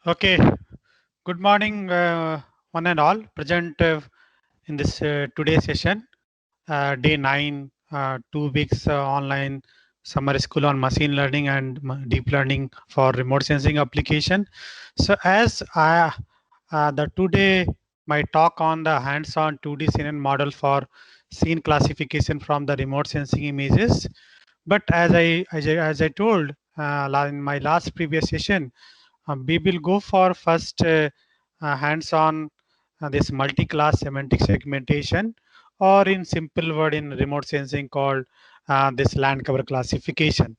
Okay, good morning, one and all. Present in this today's session, day 9, 2 weeks online summer school on machine learning and deep learning for remote sensing application. So, as the today my talk on the hands-on 2D CNN model for scene classification from the remote sensing images. But as I told in my last previous session, we will go for first hands-on this multi-class semantic segmentation, or in simple word in remote sensing called this land cover classification.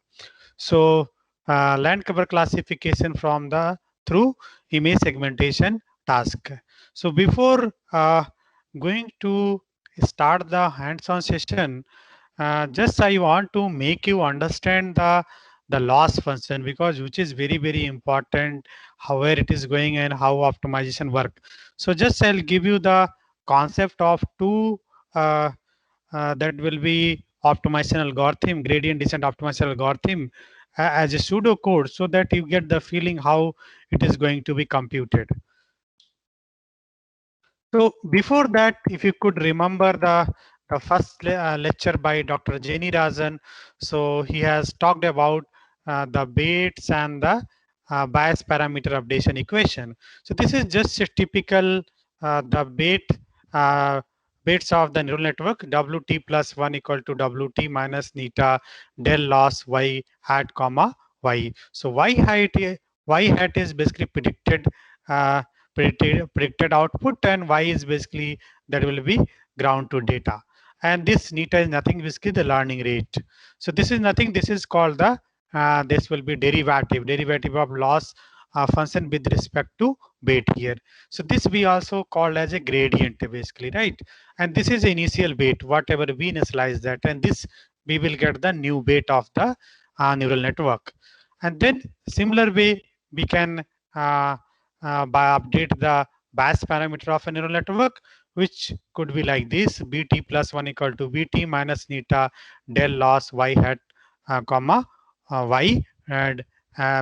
So land cover classification from the through image segmentation task. So before going to start the hands-on session, just I want to make you understand the loss function, because which is very important, how where it is going and how optimization work. So just I'll give you the concept of two uh, that will be optimization algorithm, gradient descent optimization algorithm, as a pseudo code, so that you get the feeling how it is going to be computed. So before that, if you could remember the first lecture by Dr. Jenny Rajan, so he has talked about the weights and the bias parameter updation equation. So this is just a typical the uh, weights of the neural network, Wt plus 1 equal to Wt minus neta del loss y hat comma y. So y hat is basically uh, predicted output, and y is basically that will be ground to data, and this neta is nothing basically the learning rate. So this is nothing, this is called the this will be derivative of loss function with respect to weight here. So this we also called as a gradient basically, right? And this is initial weight whatever we initialize that, and this we will get the new weight of the neural network. And then similar way we can uh, by update the bias parameter of a neural network, which could be like this: bt plus 1 equal to bt minus neta del loss y hat comma y, and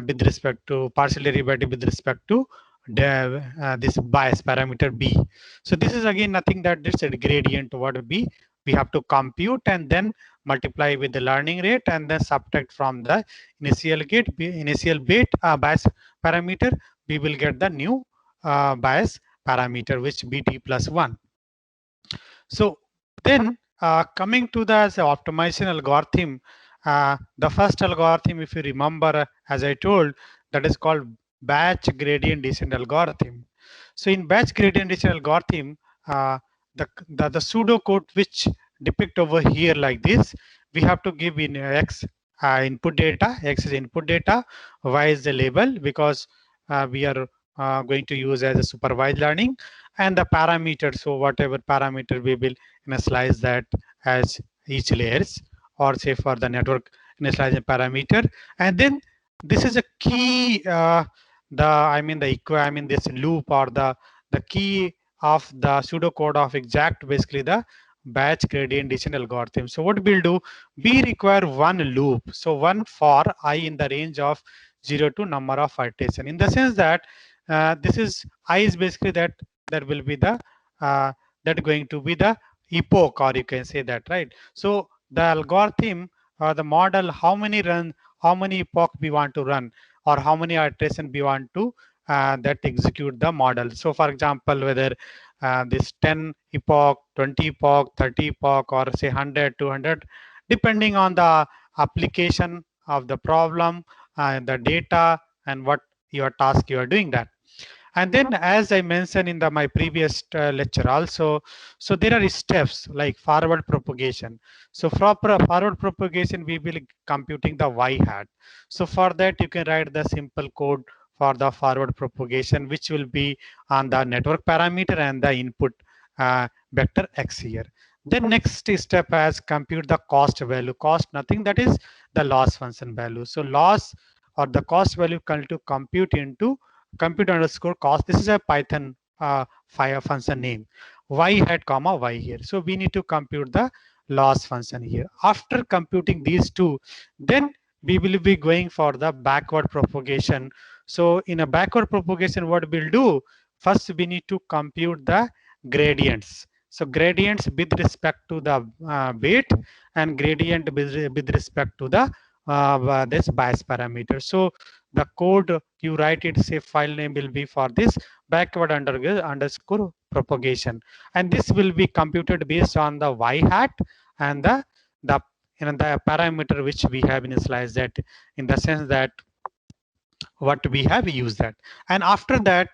with respect to partial derivative with respect to this bias parameter b. So this is again nothing that this gradient what b we have to compute and then multiply with the learning rate and then subtract from the initial weight bias parameter. We will get the new bias parameter, which bt plus 1. So then coming to the optimization algorithm, the first algorithm, if you remember, as I told, that is called batch gradient descent algorithm. So in batch gradient descent algorithm, the pseudo code which depict over here like this, we have to give in x input data, x is input data, y is the label, because we are going to use as a supervised learning, and the parameter, so whatever parameter we will initialize that as each layers, or say for the network initialization parameter. And then this is a key the I mean the I mean this loop, or the key of the pseudocode of exact basically the batch gradient descent algorithm. So what we'll do, we require one loop, so one for I in the range of 0 to number of iteration, in the sense that this is I is basically that will be the uh, that going to be the epoch, or you can say that, right? So the algorithm or the model, how many epoch we want to run, or how many iteration we want to that execute the model. So for example, whether this 10 epoch, 20 epoch, 30 epoch, or say 100, 200, depending on the application of the problem and the data and what your task you are doing that. And then, as I mentioned in my previous lecture also, so there are steps like forward propagation. So for forward propagation, we will computing the y hat. So for that, you can write the simple code for the forward propagation, which will be on the network parameter and the input vector x here. Then next step as compute the cost value. Cost nothing, that is the loss function value. So loss or the cost value to compute into compute underscore cost. This is a Python file function name. Y hat comma y here. So we need to compute the loss function here. After computing these two, then we will be going for the backward propagation So in a backward propagation, what we'll do, first we need to compute the gradients. So gradients with respect to the weight and gradient with respect to the this bias parameter. So the code you write it, say file name will be for this backward underscore propagation, and this will be computed based on the y hat and the the parameter which we have initialized that, in the sense that what we have used that, and after that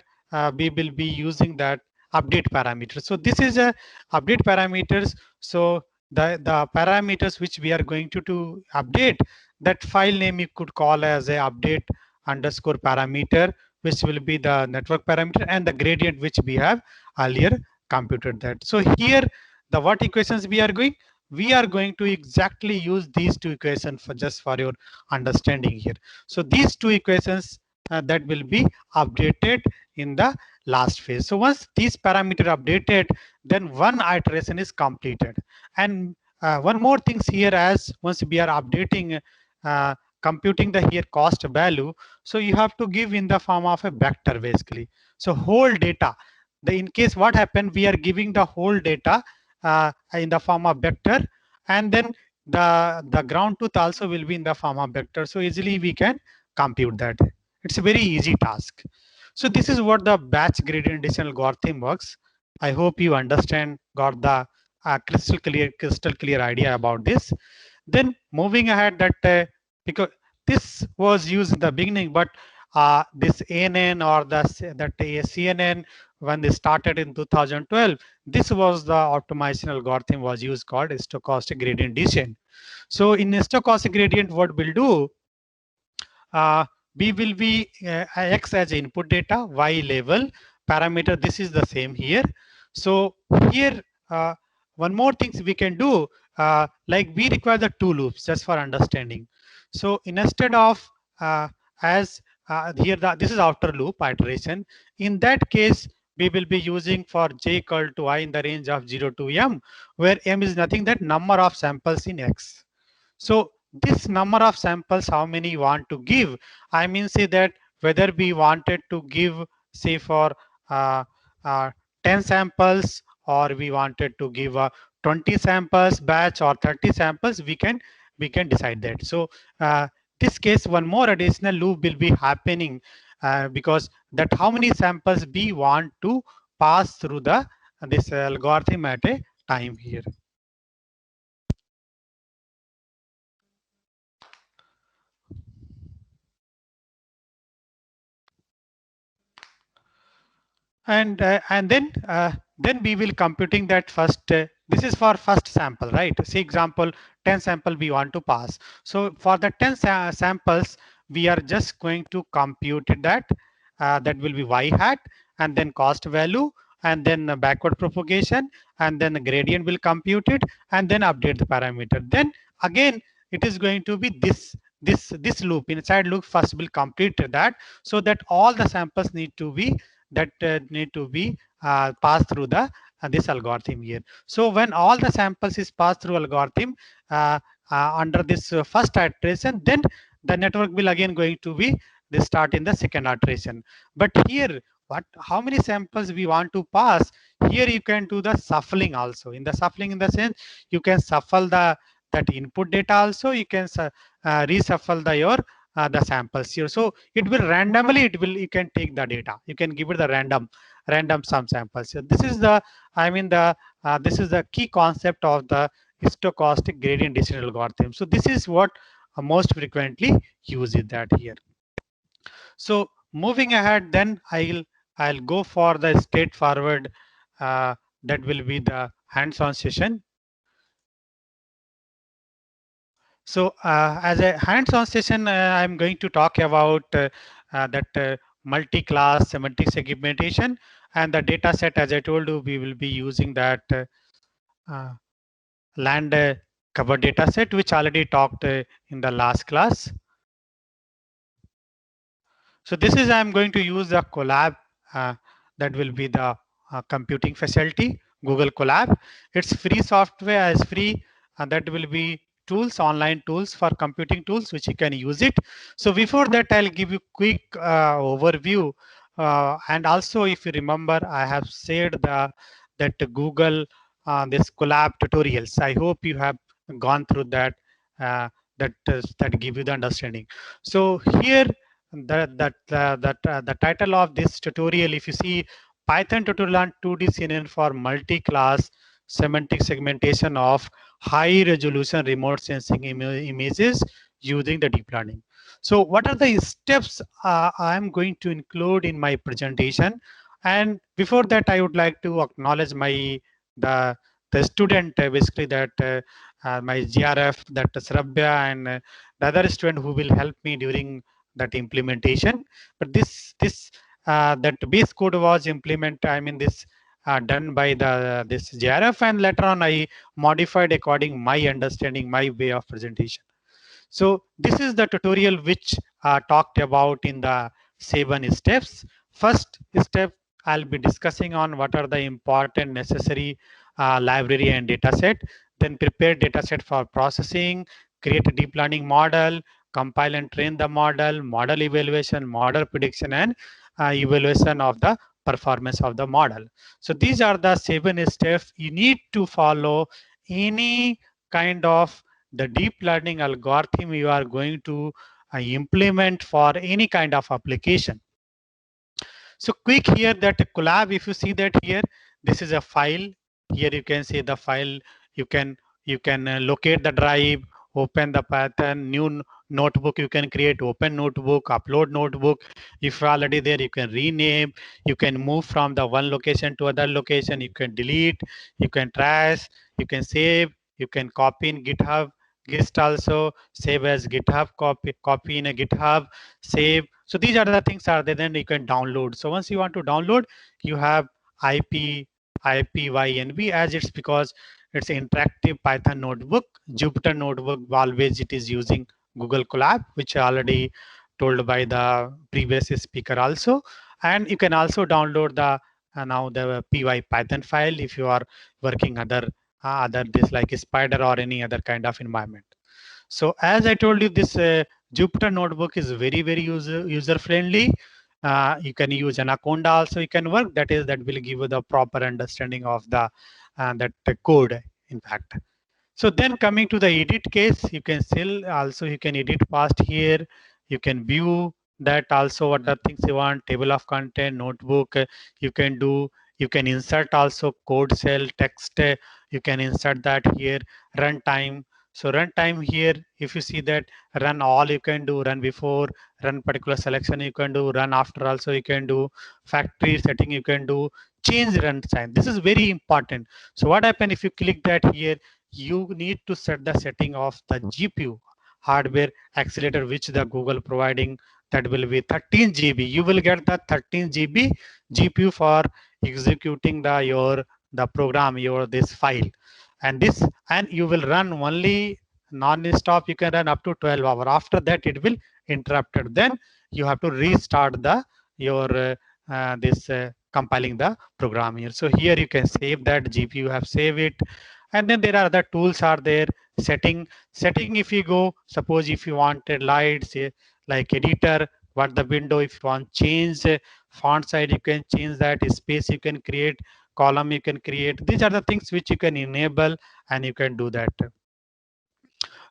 we will be using that update parameter. So this is a update parameters. So the parameters which we are going to update, that file name you could call as a update underscore parameter, which will be the network parameter, and the gradient which we have earlier computed that. So here the what equations we are going to exactly use these two equations for just for your understanding here. So these two equations that will be updated in the last phase. So once these parameter updated, then one iteration is completed. And one more things here, as once we are updating, computing the here cost value, so you have to give in the form of a vector basically. So whole data, the in case what happened, we are giving the whole data in the form of vector, and then the ground truth also will be in the form of vector. So easily we can compute that. It's a very easy task. So this is what the batch gradient descent algorithm works. I hope you understand, got the crystal clear idea about this. Then moving ahead, that because this was used in the beginning, but this ANN or that CNN, when they started in 2012, this was the optimization algorithm was used called stochastic gradient descent. So in stochastic gradient, what we'll do, uh, we will be x as input data, y level parameter. This is the same here. So here, one more things we can do, like we require the two loops just for understanding. So instead of as here, this is outer loop iteration. In that case, we will be using for j equal to I in the range of 0 to m, where m is nothing that number of samples in x. So this number of samples, how many you want to give? I mean, say that whether we wanted to give, say for uh, uh, 10 samples, or we wanted to give 20 samples batch or 30 samples, we can decide that. So this case, one more additional loop will be happening because that how many samples we want to pass through the this algorithm at a time here. And then we will computing that first this is for first sample, right? Say example 10 sample we want to pass. So for the 10 samples, we are just going to compute that that will be y hat, and then cost value, and then backward propagation, and then the gradient will compute it, and then update the parameter. Then again it is going to be this loop, inside loop first will complete that, so that all the samples need to be passed through the this algorithm here. So when all the samples is passed through algorithm under this first iteration, then the network will again going to be they start in the second iteration. But here, what how many samples we want to pass, here you can do the shuffling also. In the shuffling, in the sense you can shuffle the that input data also, you can reshuffle the your the samples here. So it will randomly, it will, you can take the data, you can give it the random some samples. So this is the, I mean the this is the key concept of the stochastic gradient descent algorithm. So this is what most frequently use it that here. So moving ahead, then I'll go for the straightforward that will be the hands-on session. So as a hands-on session, I'm going to talk about that multi-class semantic segmentation and the data set. As I told you, we will be using that uh, land cover data set, which already talked in the last class. So this is, I'm going to use the Colab that will be the computing facility, Google Colab. It's free software, as free, and that will be tools, online tools for computing tools, which you can use it. So before that, I'll give you quick overview. And also, if you remember, I have said that Google this Colab tutorials. I hope you have gone through that. That give you the understanding. So here, the title of this tutorial, if you see, Python tutorial on 2D CNN for multi-class semantic segmentation of high resolution remote sensing images using the deep learning. So what are the steps I'm going to include in my presentation? And before that, I would like to acknowledge the the student, basically, that my GRF, that Sarabhya, and the other student who will help me during that implementation. But that base code was implemented, I mean, this done by this JRF, and later on I modified according my understanding, my way of presentation. So this is the tutorial which talked about in the 7 steps. First step, I'll be discussing on what are the important necessary library and data set, then prepare data set for processing, create a deep learning model, compile and train the model, model evaluation, model prediction, and evaluation of the performance of the model. So these are the 7 steps you need to follow any kind of the deep learning algorithm you are going to implement for any kind of application. So quick here, that Colab, if you see that here, this is a file. Here you can see the file. You can locate the drive, open the Python, new notebook you can create, open notebook, upload notebook. If already there, you can rename, you can move from the one location to other location, you can delete, you can trash, you can save, you can copy in GitHub, Gist also, save as GitHub, copy in a GitHub, save. So these are the things are there, then you can download. So once you want to download, you have IPYNB, as it's because it's an interactive Python notebook. Jupyter notebook, always it is using Google Colab, which I already told by the previous speaker also. And you can also download the now the py Python file if you are working other this like Spider or any other kind of environment. So as I told you, this Jupyter notebook is very, very user friendly. You can use Anaconda also. You can work. That will give you the proper understanding of the code. In fact. So then coming to the edit case, you can still also you can edit past here. You can view that also what the things you want, table of content, notebook. You can do. You can insert also code cell text. You can insert that here. Runtime. So runtime here, if you see that run all you can do, run before, run particular selection you can do, run after also you can do, factory setting you can do, change runtime. This is very important. So what happens if you click that here? You need to set the setting of the GPU hardware accelerator, which the Google providing, that will be 13 GB. You will get the 13 GB GPU for executing the program, this file, and you will run only non-stop. You can run up to 12 hours. After that, it will interrupted. Then you have to restart your compiling the program here. So here you can save that GPU, have save it. And then there are other tools are there. Setting, if you go, suppose if you wanted lights, like editor, what the window, if you want change font size, you can change that. Space you can create, column you can create. These are the things which you can enable, and you can do that.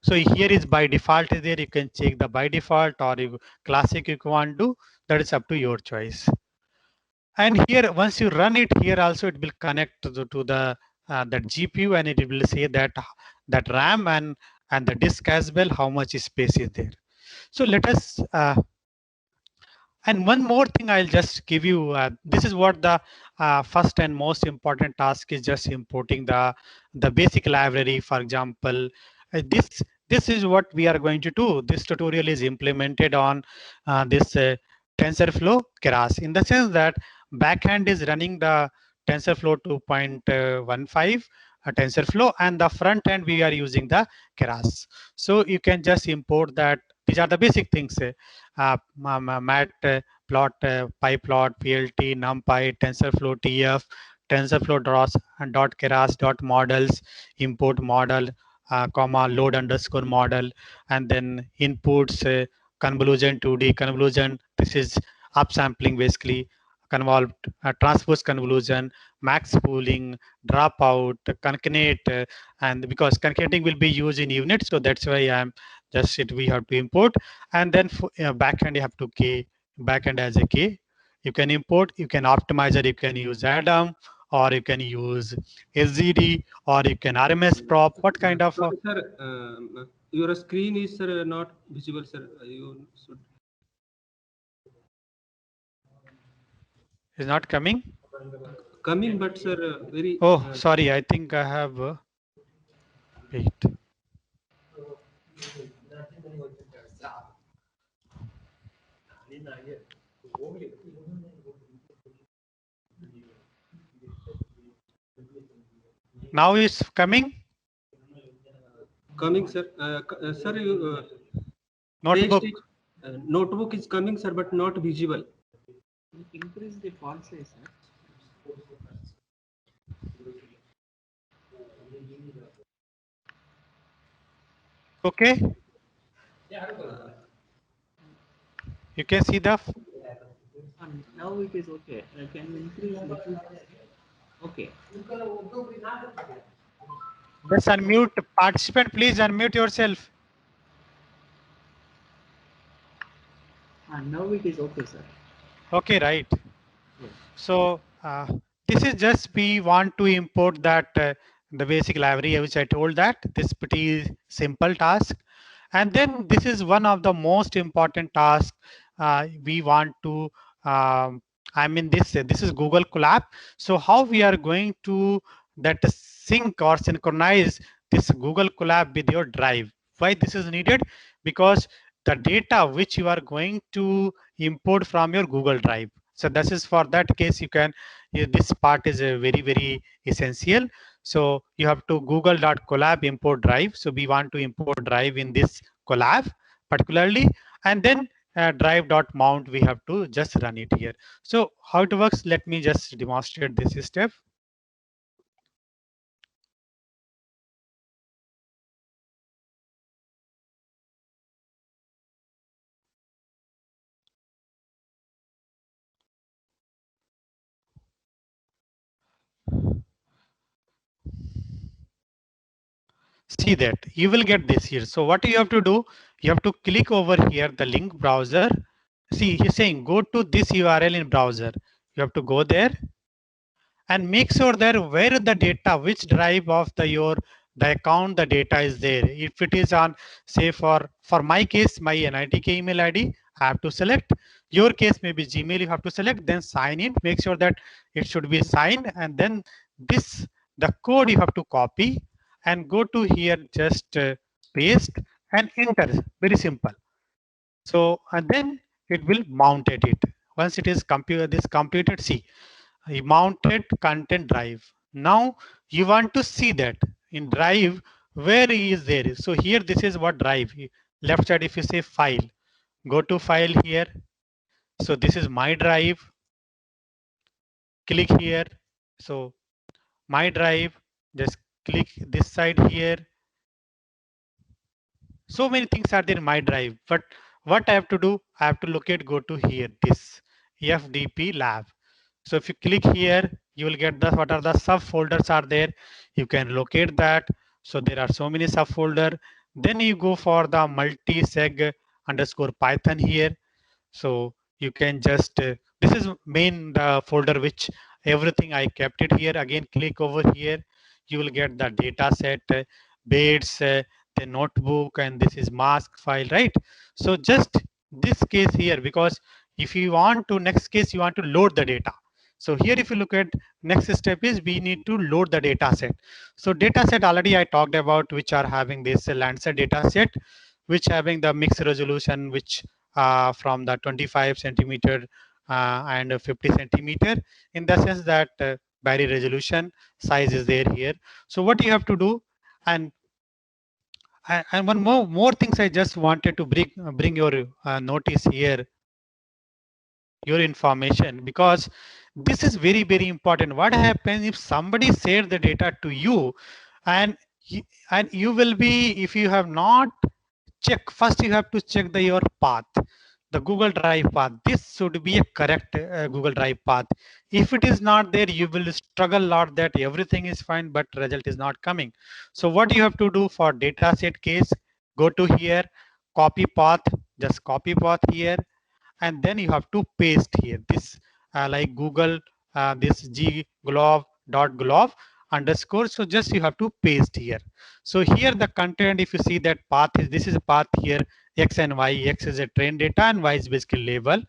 So here is by default is there. You can check the by default, or classic you want to. That is up to your choice. And here, once you run it, here also it will connect to the that GPU, and it will say that RAM and the disk as well, how much space is there. So let us. And one more thing I'll just give you. This is what the first and most important task is, just importing the basic library. For example, this is what we are going to do. This tutorial is implemented on this TensorFlow Keras, in the sense that backend is running the TensorFlow 2.15 TensorFlow, and the front end we are using the Keras. So you can just import that. These are the basic things. Matplot, PyPlot, PLT, NumPy, TensorFlow TF, TensorFlow dot Keras dot models, import model, comma load underscore model, and then inputs convolution 2D convolution. This is upsampling basically, convolved transpose convolution, max pooling, dropout, concatenate, and because concatenating will be used in units, so that's why I'm just it we have to import, and then for, backend you have to k backend as a k. You can import, you can optimizer, you can use Atom, or you can use SGD, or you can RMS prop. What kind of Sorry, sir, your screen is not visible, sir. You should. is not coming? Coming, but sir, very. Oh, sorry, I think I have wait. Now is coming? Coming, sir. Sir, you, text Notebook. is, notebook is coming, sir, but not visible. Increase the font size, sir. Okay, you can see the And now it is okay. Can you increase little? Okay. just unmute participant. Please unmute yourself. And now it is okay, sir. Okay, right. Yes. So this is just we want to import that the basic library which I told that this pretty simple task, and then this is one of the most important tasks we want to. I mean this is Google Colab. So how we are going to that sync or synchronize this Google Colab with your Drive? Why this is needed? Because the data which you are going to import from your Google Drive, so this is for that case you can this part is very essential. So you have to google.colab import drive. So we want to import drive in this Colab particularly, and then drive.mount we have to just run it here. So how it works, let me just demonstrate this step. See that you will get this here. So what you have to do, you have to click over here the link browser. See, he's saying go to this URL in browser. You have to go there and make sure that where the data, which drive of the account the data is there. If it is on, say for my case, my NITK email ID, I have to select. Your case may be Gmail, you have to select, then sign in, make sure that it should be signed, and then this the code you have to copy and go to here, just paste and enter. Very simple. So and then it will mount it. Once it is completed, see mounted content drive. Now you want to see that in drive where is there. So here this is what drive. Left side if you say file, go to file here. So this is my drive. Click here. So my drive, just click this side here. So many things are there in my drive, but what I have to do, I have to locate, go to here, this FDP lab. So if you click here, you will get the what are the subfolders are there. You can locate that. So there are so many subfolder. Then you go for the multi-seg underscore Python here. So you can just this is main the folder which everything I kept it here. Again, click over here. You will get the data set, beds, the notebook, and this is mask file, right? So just this case here, because if you want to next case you want to load the data. So here if you look at next step is we need to load the data set. So data set already I talked about, which are having this Landsat data set, which having the mixed resolution, which from the 25 centimeter and 50 centimeter, in the sense that very resolution size is there here. So what you have to do, and and one more things I just wanted to bring your notice here, your information, because this is very important. What happens if somebody shares the data to you and And you will be, if you have not check, first you have to check your path, the Google Drive path. This should be a correct Google Drive path. If it is not there, you will struggle a lot that everything is fine, but result is not coming. So what you have to do for data set case, go to here, copy path, just copy path here, and then you have to paste here this like Google this g glove underscore. So just you have to paste here. So here the content, if you see that path is, this is a path here, x and y. X is a train data and y is basically label.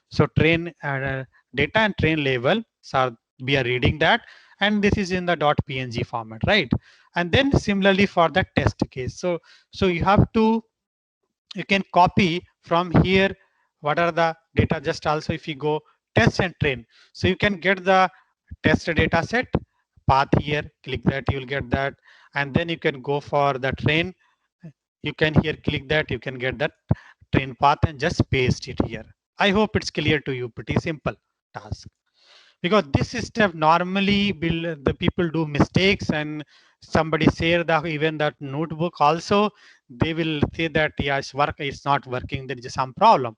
So train data and train label, so we are reading that, and this is in the .png format, right? And then similarly for the test case, so you have to, you can copy from here what are the data. Just also if you go test and train, so you can get the test data set path here, click that, you will get that. And then you can go for the train, you can here click that, you can get that train path and just paste it here. I hope it's clear to you. Pretty simple task, because this step normally the people do mistakes, and somebody share the even that notebook also, they will say that yeah, it's not working, there is some problem.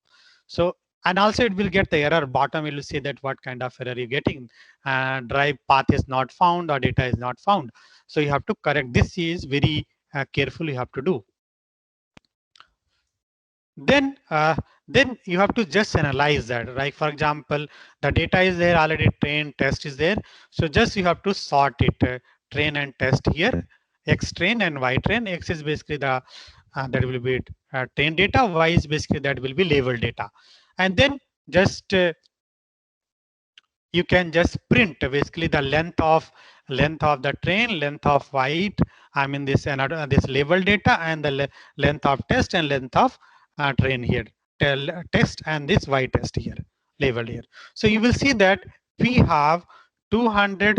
So, and also it will get the error bottom, it will say that what kind of error you're getting, drive path is not found or data is not found. So you have to correct this, is very careful you have to do. Then then you have to just analyze that. Like for example, the data is there already, train, test is there, so just you have to sort it, train and test here, x train and y train. X is basically the that will be train data, y is basically that will be label data. And then just you can just print basically the length of the train, length of white, I mean this another this label data, and the length of test and length of train here, test, and this y test here labeled here. So you will see that we have 200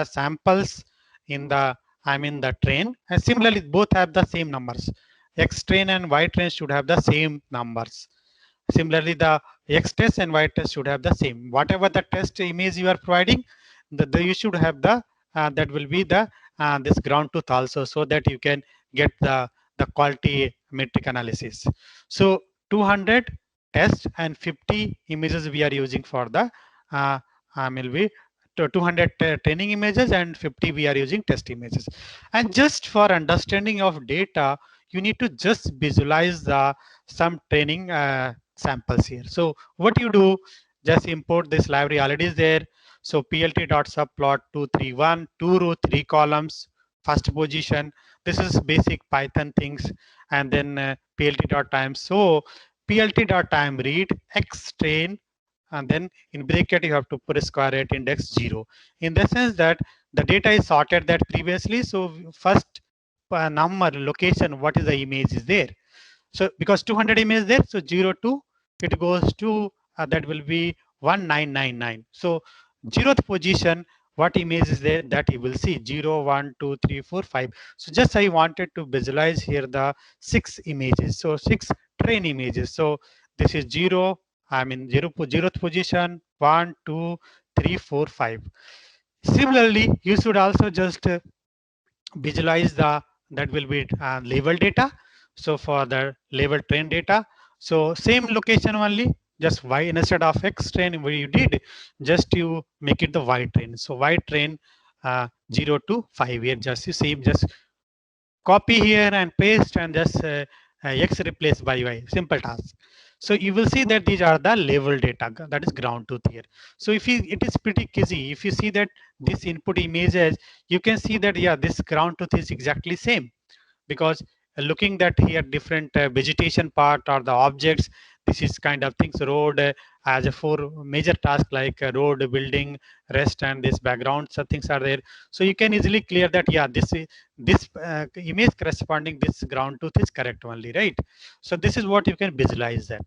samples in the, I mean the train, and similarly both have the same numbers. X train and y train should have the same numbers. Similarly, the X test and Y test should have the same. Whatever the test image you are providing, you should have the that will be the this ground truth also, so that you can get the quality metric analysis. So 200 tests and 50 images we are using for the will be 200 training images and 50 we are using test images. And just for understanding of data, you need to just visualize the some training samples here. So what you do, just import this library, already is there. So plt.subplot 231, 2 row 3 columns, first position. This is basic Python things. And then plt.time. So plt.time read x train, and then in bracket you have to put a square at index 0, in the sense that the data is sorted that previously. So first number location, what is the image is there. So because 200 image there, so 0 to it goes to that will be 1999. So 0th position, what image is there, that you will see 0, 1, 2, 3, 4, 5. So just I wanted to visualize here the 6 images. So 6 train images. So this is 0, I mean 0th position, 1, 2, 3, 4, 5. Similarly, you should also just visualize the that will be label data. So for the label train data, so same location only, just y instead of x train where you did, just you make it the y train. So y train 0 to 5 here, just you same, just copy here and paste, and just x replaced by y, simple task. So you will see that these are the label data, that is ground truth here. So if you, it is pretty easy. If you see that this input images, you can see that yeah, this ground truth is exactly same, because looking that here different vegetation part or the objects, this is kind of things, road as a 4 major task like road, building, rest, and this background, so things are there. So you can easily clear that yeah, this is this image corresponding this ground truth is correct only, right? So this is what you can visualize that.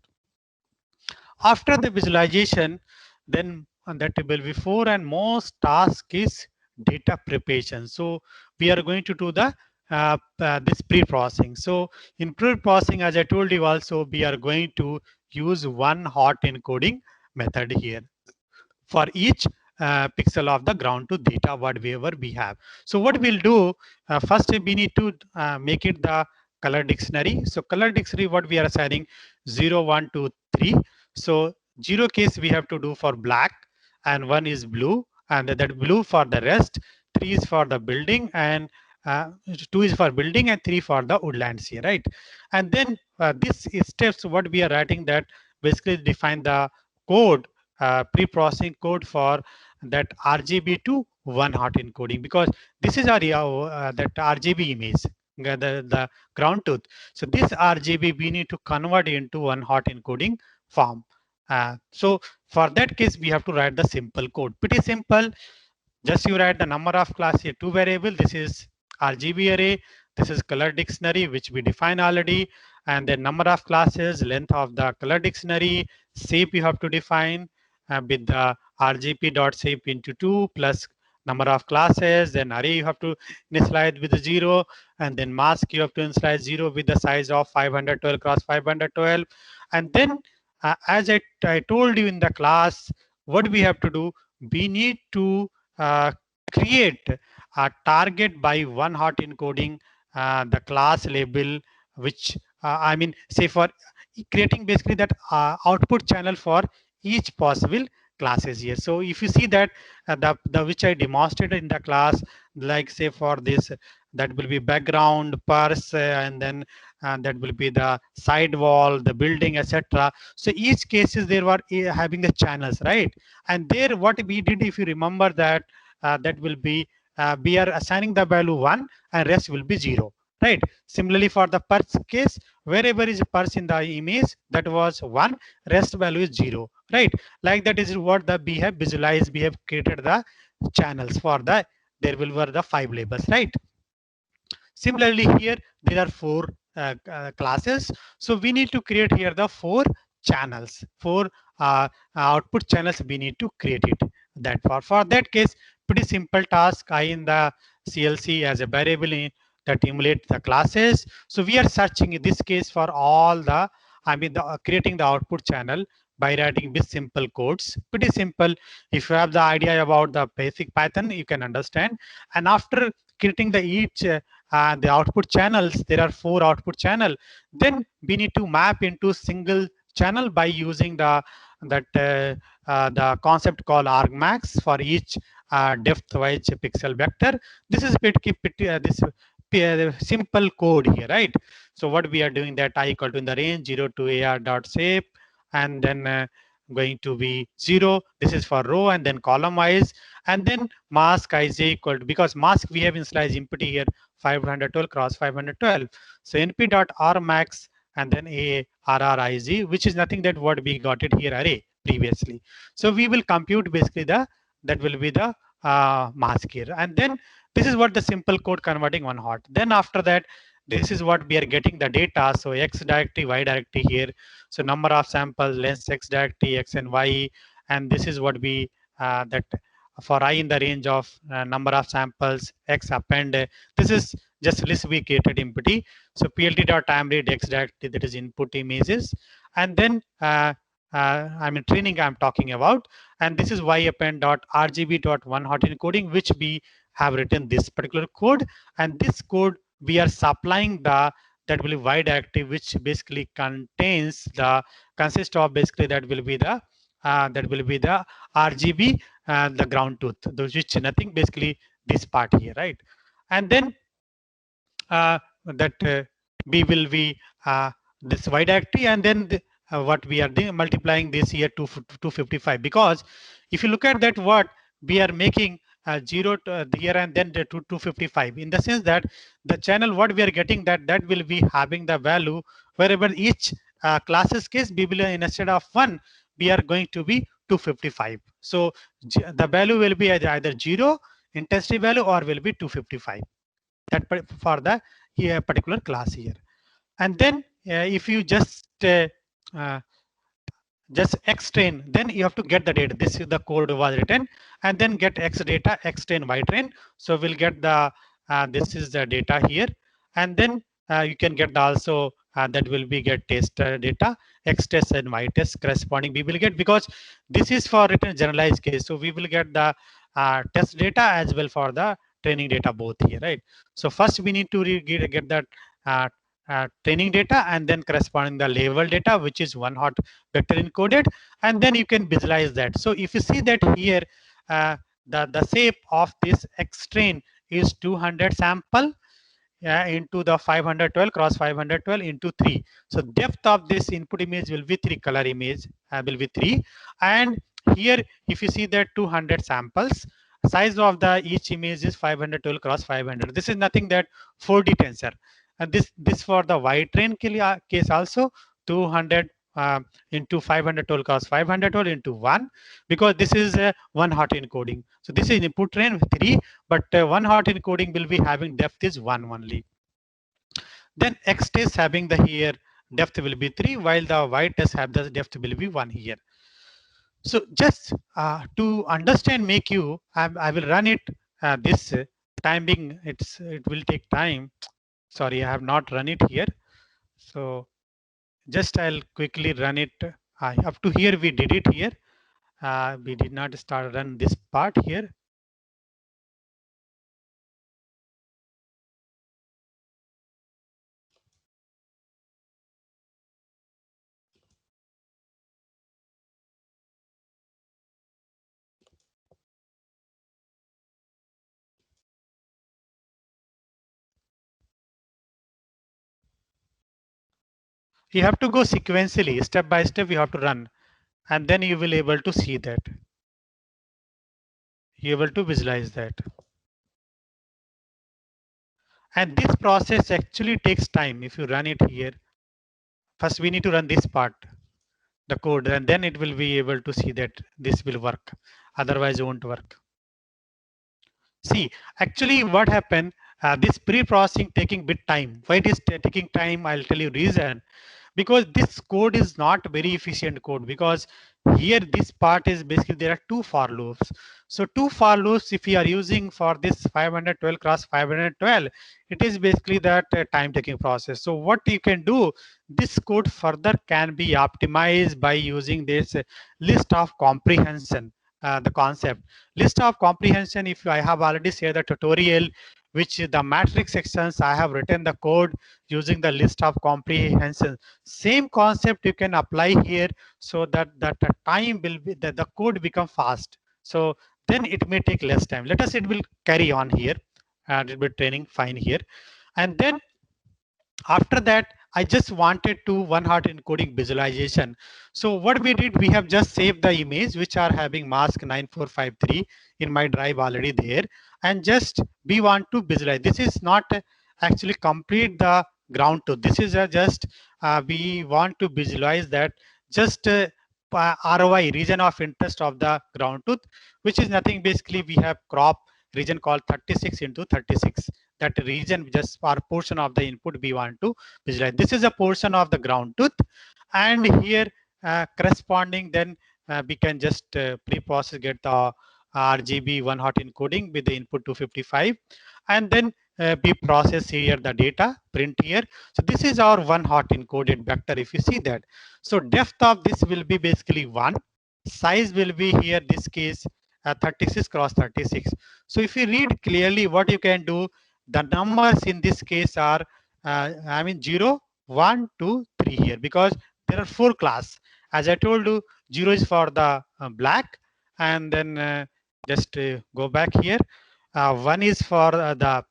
After the visualization, then that will be 4 and most task is data preparation. So we are going to do the this pre-processing. So in pre-processing, as I told you also, we are going to use one hot encoding method here for each pixel of the ground truth data whatever we have. So what we'll do, first we need to make it the color dictionary. So color dictionary, what we are assigning 0, 1, 2, 3. So 0 case we have to do for black, and 1 is blue, and that blue for the rest, 3 is for the building, and 2 is for building, and 3 for the woodlands here, right? And then this is steps what we are writing, that basically define the code, pre-processing code for that RGB to 1 hot encoding, because this is our that RGB image, the ground truth. So this RGB we need to convert into 1 hot encoding form. So for that case, we have to write the simple code. Pretty simple. Just you write the number of class here, 2 variable. This is RGB array. This is color dictionary, which we define already. And then number of classes, length of the color dictionary, shape you have to define with the RGB.shape into 2 plus number of classes. Then array you have to initialize with the 0, and then mask you have to initialize 0 with the size of 512 cross 512. And then as I told you in the class, what we have to do, we need to create a target by 1 hot encoding the class label, which I mean, say for creating basically that output channel for each possible classes here. So if you see that the which I demonstrated in the class, like say for this, that will be background, purse, and then that will be the side wall, the building, etc. So each cases there were having the channels, right? And there what we did, if you remember that, that will be we are assigning the value 1 and rest will be 0, right? Similarly for the purse case, wherever is purse in the image, that was 1, rest value is 0, right? Like that is what the we have visualized, we have created the channels for the, there will be the 5 labels, right? Similarly here there are 4 classes, so we need to create here the 4 channels, 4 output channels we need to create it. That for that case, pretty simple task. I in the CLC as a variable that emulate the classes. So we are searching in this case for all the, I mean the creating the output channel by writing this simple codes. Pretty simple. If you have the idea about the basic Python, you can understand. And after creating the each the output channels, there are 4 output channel, then we need to map into single channel by using the the concept called argmax for each depth wise pixel vector. This is this simple code here, right? So what we are doing, that I equal to in the range 0 to AR dot shape, and then going to be 0. This is for row, and then column wise, and then mask ij equal to, because mask we have initialized input here 512 cross 512. So np dot rmax and then a rriz, which is nothing that what we got it here array previously. So we will compute basically the, that will be the mask here, and then this is what the simple code converting 1 hot. Then after that, this is what we are getting the data. So x directory, y directory here. So number of samples, length x directory, x and y, and this is what we that for I in the range of number of samples, x append. This is just list we created empty. So plt dot time read x directory, that is input images, and then I mean training I'm talking about, and this is y append dot rgb dot 1 hot encoding, which we have written this particular code, and this code we are supplying the, that will be y directory, which basically contains the, consist of basically that will be the RGB, the ground truth, those which nothing basically this part here, right? And then that we will be this y directory, and then what we are doing, multiplying this here to 255, because if you look at that, what we are making 0 to here and then the 255, in the sense that the channel what we are getting, that will be having the value wherever each classes case we will, instead of 1 we are going to be 255. So the value will be either 0 intensity value or will be 255, that for the here particular class here. And then if you just xtrain, then you have to get the data. This is the code was written, and then get x data, xtrain, ytrain. So we'll get the this is the data here, and then you can get the also that will be get test data, X test and Y test corresponding we will get, because this is for written generalized case. So we will get the test data as well for the training data both here, right? So first we need to get that uh, training data and then corresponding the label data, which is one hot vector encoded, and then you can visualize that. So if you see that here, the shape of this X train is 200 sample into the 512 cross 512 into 3. So depth of this input image will be 3, color image will be 3. And here, if you see that 200 samples, size of the each image is 512 cross 500. This is nothing that 4D tensor. And this for the Y train case also 200 into 512 cross 512 into 1, because this is one hot encoding. So this is input train 3, but one hot encoding will be having depth is 1 only. Then X test having the here depth will be 3, while the Y test have the depth will be 1 here. So just to understand, make you, I will run it this time being, it will take time. Sorry, I have not run it here. So just I'll quickly run it. Up to here we did it here. We did not start run this part here. You have to go sequentially, step by step you have to run, and then you will able to see that. You able to visualize that. And this process actually takes time. If you run it here, first we need to run this part, the code, and then it will be able to see that this will work. Otherwise it won't work. See, actually what happened, this pre-processing taking bit time. Why it is taking time? I'll tell you reason. Because this code is not very efficient code, because here this part is basically there are 2 for loops. So 2 for loops, if you are using for this 512 cross 512, it is basically that time taking process. So what you can do, this code further can be optimized by using this list of comprehension. The concept list of comprehension, if I have already shared the tutorial, which the matrix sections I have written the code using the list of comprehension. Same concept you can apply here, so that the time will be the code become fast. So then it may take less time. Let us, it will carry on here, and it will be training fine here. And then after that, I just wanted to one hot encoding visualization. So what we did, we have just saved the image which are having mask 9453 in my drive already there, and just we want to visualize. This is not actually complete the ground truth. This is just we want to visualize that just ROI, region of interest of the ground truth, which is nothing. Basically we have crop region called 36 into 36. That region just for portion of the input we want to visualize. This is a portion of the ground truth, and here corresponding then we can just pre-process, get the RGB one hot encoding with the input 255, and then we process here the data, print here. So this is our one hot encoded vector, if you see that. So depth of this will be basically 1, size will be here this case 36 cross 36. So if you read clearly what you can do, the numbers in this case are I mean 0, 1, 2, 3 here, because there are 4 class. As I told you, 0 is for the black, and then just go back here. 1 is for the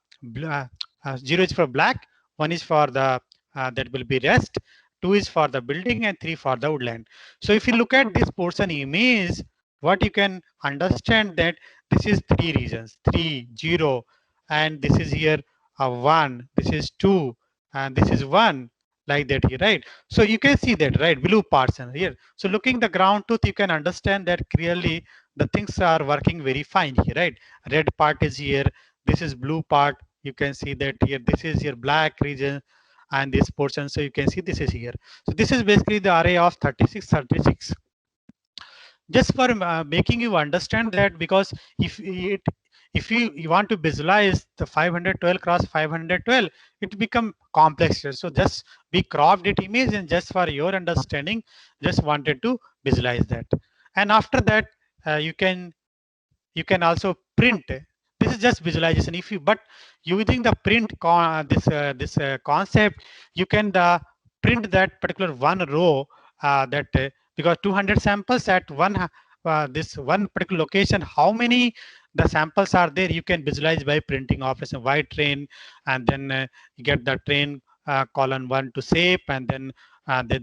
0 is for black, 1 is for the that will be rest, 2 is for the building, and 3 for the woodland. So if you look at this portion image, what you can understand that this is 3 regions, 3, 0, and this is here 1, this is 2, and this is 1, like that here, right? So you can see that, right, blue parts in here. So looking the ground truth, you can understand that clearly the things are working very fine here, right? Red part is here, this is blue part, you can see that here, this is your black region, and this portion, so you can see this is here. So this is basically the array of 36, 36. Just for making you understand that, because if if you want to visualize the 512 cross 512, it become complex. So just we cropped it image, and just for your understanding, just wanted to visualize that. And after that, you can also print. This is just visualization. If you but using the print this concept, you can print that particular one row that because 200 samples at this one particular location, how many the samples are there, you can visualize by printing operation y train, and then you get the train column 1 to shape, and then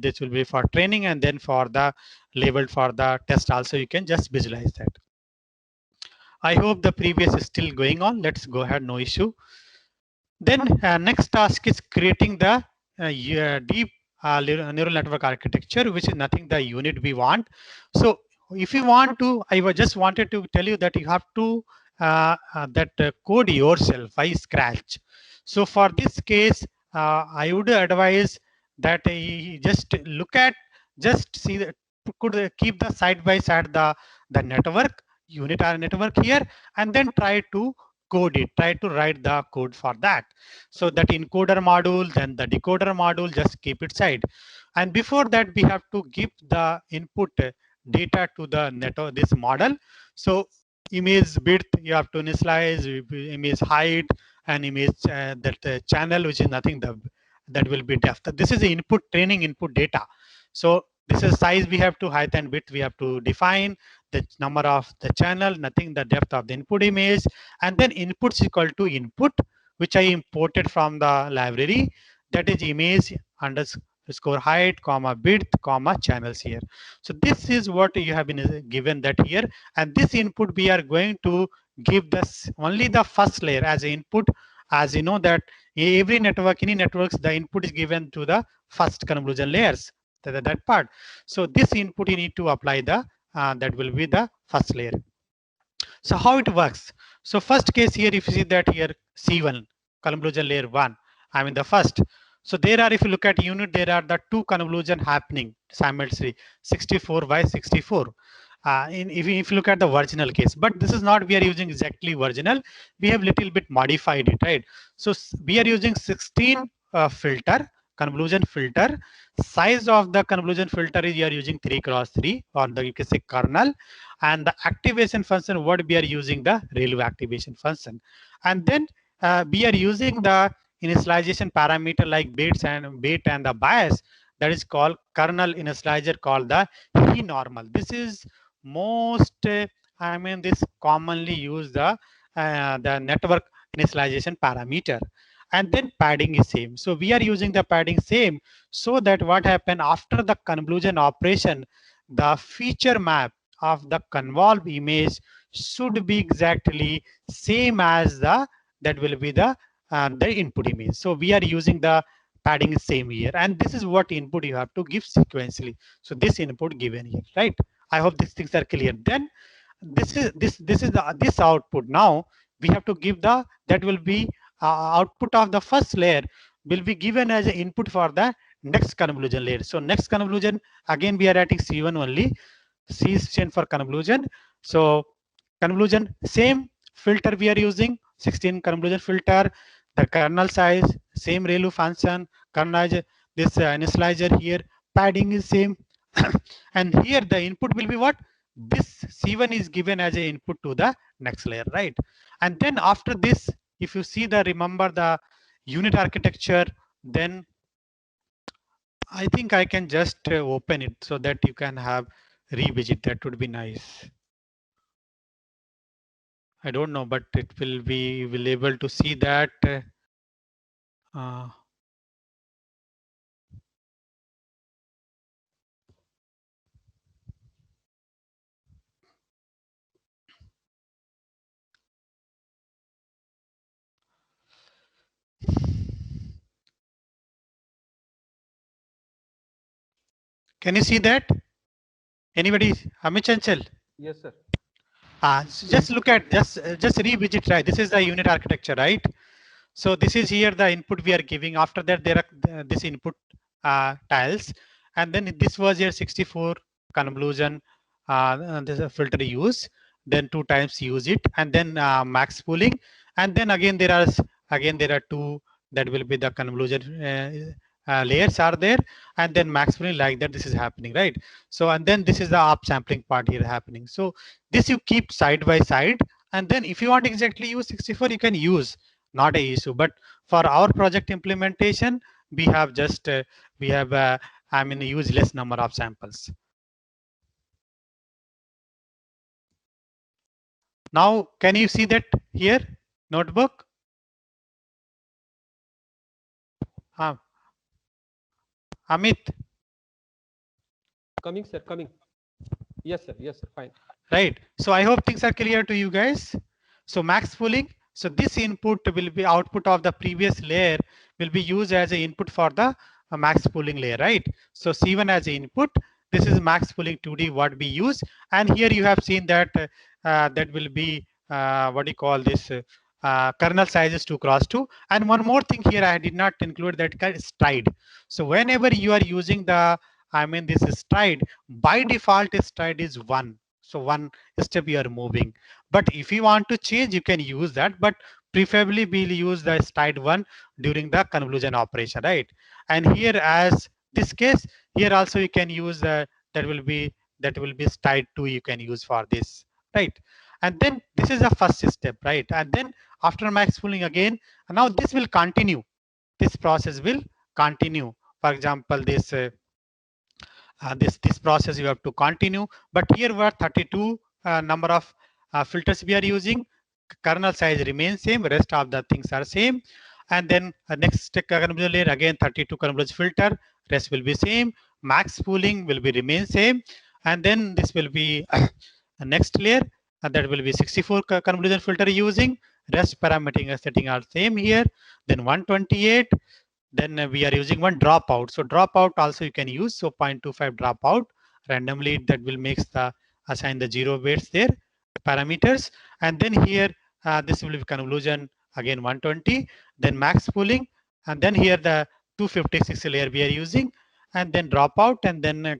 this will be for training, and then for the labeled for the test also, you can just visualize that. I hope the previous is still going on. Let's go ahead, no issue. Then next task is creating the deep neural network architecture, which is nothing the unit we want. So if you want to, I just wanted to tell you that you have to code yourself by scratch. So for this case, I would advise that you just look at, just see that could keep the side by side the network unit or network here, and then try to code it, try to write the code for that. So that encoder module, then the decoder module, just keep it side. And before that, we have to give the input data to the network, this model. So image width, you have to initialize, image height, and image that channel, which is nothing, that will be depth. This is the input training input data. So this is size we have to, height and width we have to define, the number of the channel, nothing, the depth of the input image, and then inputs equal to input, which I imported from the library, that is image underscore height, comma width, comma channels here. So this is what you have been given that here, and this input we are going to give this only the first layer as input. As you know that every network, any networks, the input is given to the first convolution layers, that part. So this input you need to apply the that will be the first layer. So how it works? So first case here, if you see that here C1 convolution layer 1, I mean the first. So there are, if you look at unit, there are the two convolution happening simultaneously, 64 by 64. If you look at the original case, but this is not, we are using exactly original, we have little bit modified it, right? So we are using 16 filter, convolution filter. Size of the convolution filter is you are using 3 cross 3, or the, you can say, kernel. And the activation function, what we are using, the ReLU activation function. And then we are using the initialization parameter like weights and weight and the bias, that is called kernel initializer, called the normal. This is most this commonly used the network initialization parameter. And then padding is same. So we are using the padding same, so that what happen after the convolution operation, the feature map of the convolve image should be exactly same as that will be the input image. So we are using the padding same here, and this is what input you have to give sequentially. So this input given here, right? I hope these things are clear. Then this is this output. Now we have to give the, that will be output of the first layer will be given as an input for the next convolution layer. So next convolution, again we are writing C1 only. C is stand for convolution. So convolution, same filter we are using, 16 convolution filter. The kernel size, same ReLU function, kernel, this initializer here, padding is same. And here the input will be what? This C1 is given as an input to the next layer, right? And then after this, if you see the, remember the unit architecture, then I think I can just open it so that you can have revisit. That would be nice. I don't know, but it will be, will able to see that. Can you see that? Anybody? Amit Chanchal? Yes, sir. So just look at, just revisit, right? This is the unit architecture, right? So this is here the input we are giving. After that, there are this input tiles, and then this was your 64 convolution. This is a filter use, then 2 times use it, and then max pooling, and then again there are 2 that will be the convolution layers are there, and then max pooling, like that this is happening, right? So and then this is the upsampling part here happening. So this you keep side by side, and then if you want exactly use 64, you can use, not a issue. But for our project implementation, we have just we have I mean use less number of samples. Now can you see that here notebook? Amit? Coming, sir, coming. Yes, sir. Yes, sir. Fine. Right. So I hope things are clear to you guys. So max pooling. So this input will be output of the previous layer will be used as an input for the max pooling layer, right? So C1 as input. This is max pooling 2D what we use. And here you have seen that that will be what do you call this? Kernel size is 2x2. And one more thing here, I did not include that stride. So whenever you are using the, I mean this stride, by default stride is 1. So one step you are moving. But if you want to change, you can use that. But preferably we'll use the stride 1 during the convolution operation, right? And here as this case, here also you can use that will be stride 2 you can use for this, right? And then this is the first step, right? And then after max pooling again, and now this will continue. This process will continue. For example, this process you have to continue. But here we are 32 number of filters we are using. Kernel size remains same. Rest of the things are same. And then next convolution layer again 32 convolution filter. Rest will be same. Max pooling will be remain same. And then this will be next layer that will be 64 convolution filter using. Rest parameter setting are same here. Then 128. Then we are using one dropout. So dropout also you can use. So 0.25 dropout randomly that will makes the assign the 0 weights there parameters. And then here this will be convolution again 120. Then max pooling, and then here the 256 layer we are using, and then dropout, and then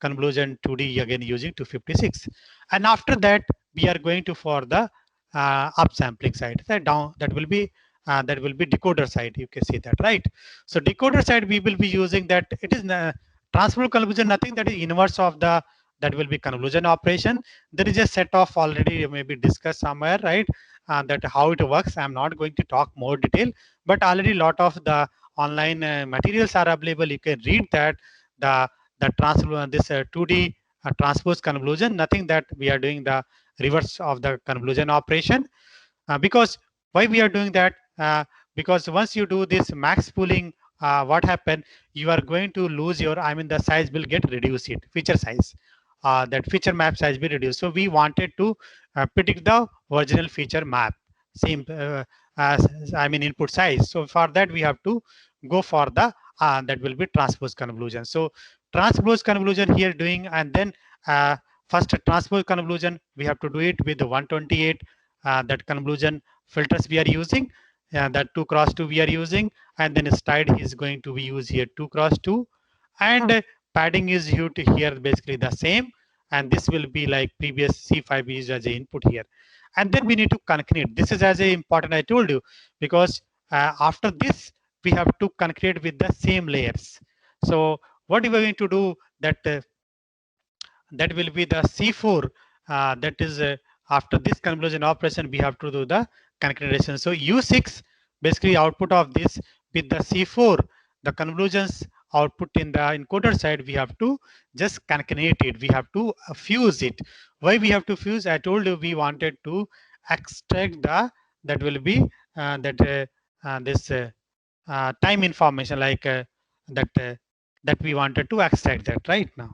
convolution 2D again using 256. And after that we are going to for the upsampling side. That will be decoder side. You can see that, right? So decoder side we will be using that. It is transformer convolution, nothing that is inverse of the that will be convolution operation. There is a set of already maybe discussed somewhere, right? That how it works. I'm not going to talk more detail, but already a lot of the online materials are available. You can read that the transfer this 2D transpose convolution. Nothing that we are doing the reverse of the convolution operation. Because why we are doing that? Because once you do this max pooling, what happen? You are going to lose your, I mean the size will get reduced, feature size. That feature map size will reduce. So we wanted to predict the original feature map, same I mean input size. So for that we have to go for the that will be transpose convolution. So transpose convolution here doing, and then first transpose convolution we have to do it with the 128 that convolution filters we are using, that 2x2 we are using, and then stride is going to be used here 2x2, and padding is here basically the same, and this will be like previous C5 used as a input here. And then we need to concrete. This is as a important I told you, because after this we have to concrete with the same layers. So what we are going to do, that that will be the C4 that is after this convolution operation we have to do the concretization. So U6 basically output of this with the C4, the convolutions output in the encoder side we have to just concatenate it. We have to fuse it. Why we have to fuse? I told you we wanted to extract the that will be this time information like that we wanted to extract that right now.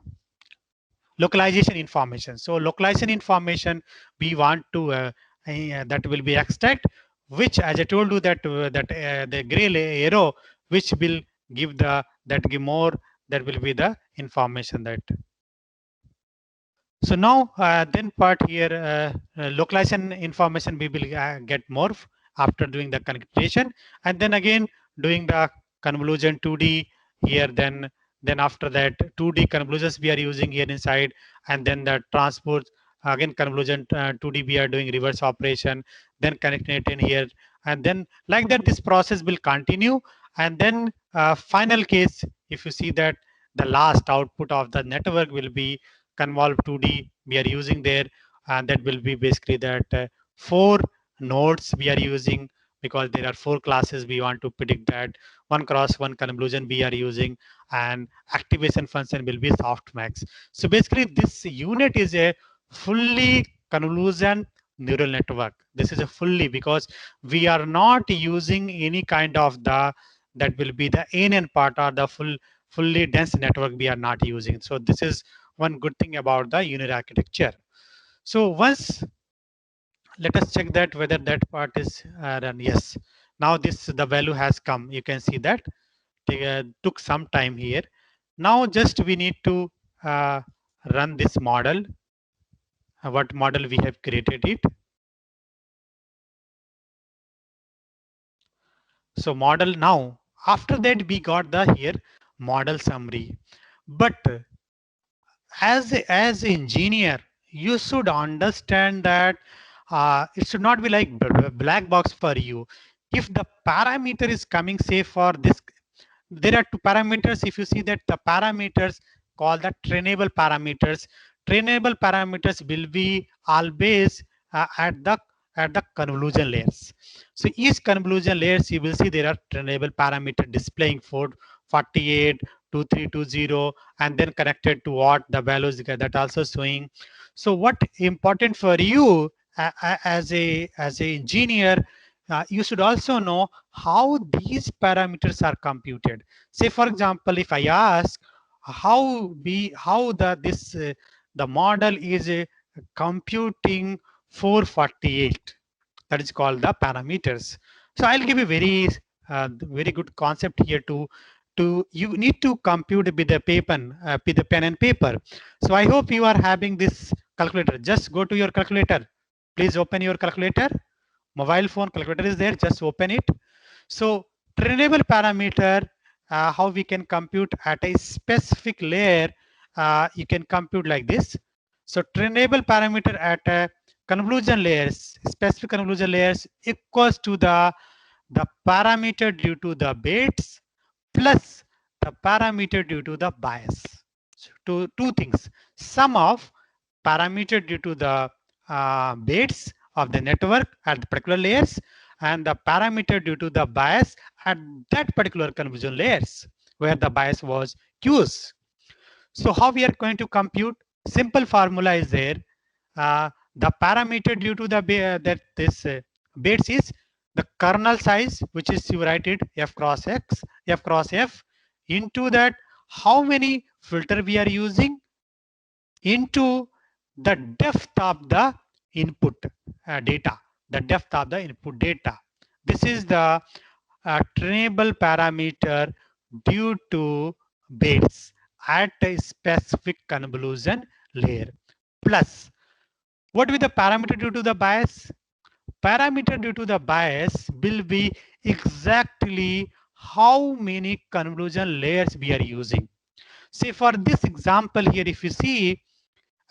Localization information. So localization information we want to that will be extract, which as I told you that the gray arrow which will give the that give more, that will be the information that. So now then part here localization information we will get more after doing the concretization, and then again doing the convolution 2D here, then after that 2D convolutions we are using here inside, and then the transport again convolution 2D we are doing reverse operation, then connecting it in here, and then like that this process will continue. And then final case, if you see that the last output of the network will be convolve 2D we are using there, and that will be basically that 4 nodes we are using, because there are 4 classes we want to predict that 1 cross 1 convolution we are using, and activation function will be softmax. So basically this unit is a fully convolution neural network. This is a fully, because we are not using any kind of the that will be the NN part or the fully dense network we are not using. So this is one good thing about the unit architecture. So once let us check that whether that part is run. Yes, now this the value has come. You can see that took some time here. Now just we need to uh, run this model. What model we have created it. So model now, after that we got the here model summary. But as engineer, you should understand that it should not be like black box for you. If the parameter is coming, say for this, there are 2 parameters. If you see that the parameters called the trainable parameters, trainable parameters will be always at the convolution layers. So each convolution layers you will see there are trainable parameter displaying 448 2320, and then connected to what the values that also showing. So what important for you as a engineer, you should also know how these parameters are computed. Say for example, if I ask how the model is computing 448, that is called the parameters. So I'll give a very good concept here to you need to compute with the pen and paper. So I hope you are having this calculator. Just go to your calculator. Please open your calculator. Mobile phone calculator is there. Just open it. So trainable parameter, how we can compute at a specific layer, you can compute like this. So trainable parameter at a convolution layers, specific convolution layers equals to the parameter due to the weights plus the parameter due to the bias. So two things. Sum of parameter due to the weights of the network at the particular layers, and the parameter due to the bias at that particular convolution layers where the bias was Q's. So how we are going to compute? Simple formula is there. The parameter due to the weights is the kernel size, which is you write it f cross x, f cross f, into that how many filter we are using, into the depth of the input data, the depth of the input data. This is the trainable parameter due to weights at a specific convolution layer. Plus, what will be the parameter due to the bias? Parameter due to the bias will be exactly how many convolution layers we are using. See, for this example here, if you see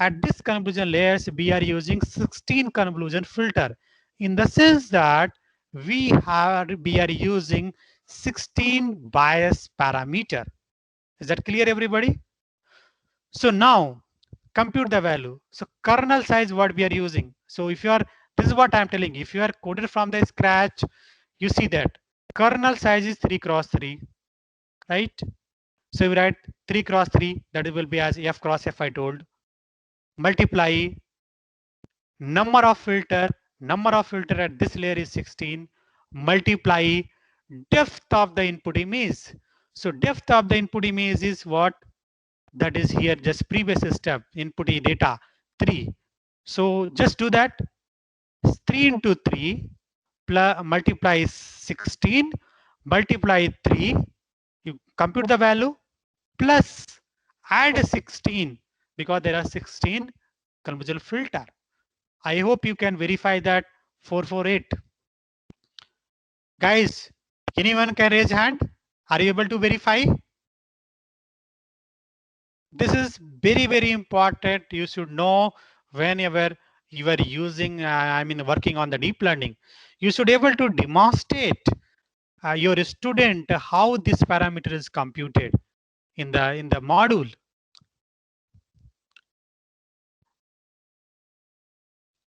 at this convolution layers, we are using 16 convolution filter, in the sense that we are using 16 bias parameter. Is that clear, everybody? So now compute the value. So kernel size what we are using. So if you are, this is what I'm telling you, if you are coded from the scratch, you see that kernel size is 3 cross 3, right? So you write 3 cross 3, that will be as f cross f I told, multiply number of filter at this layer is 16, multiply depth of the input image. So depth of the input image is what? That is here just previous step, input data 3. So just do that, 3 into 3 plus multiply 16 multiply 3, you compute the value, plus add 16 because there are 16 convolution filter. I hope you can verify that 448. Guys, anyone can raise hand? Are you able to verify? This is very important. You should know whenever you are using, working on the deep learning, you should able to demonstrate your student how this parameter is computed in the module.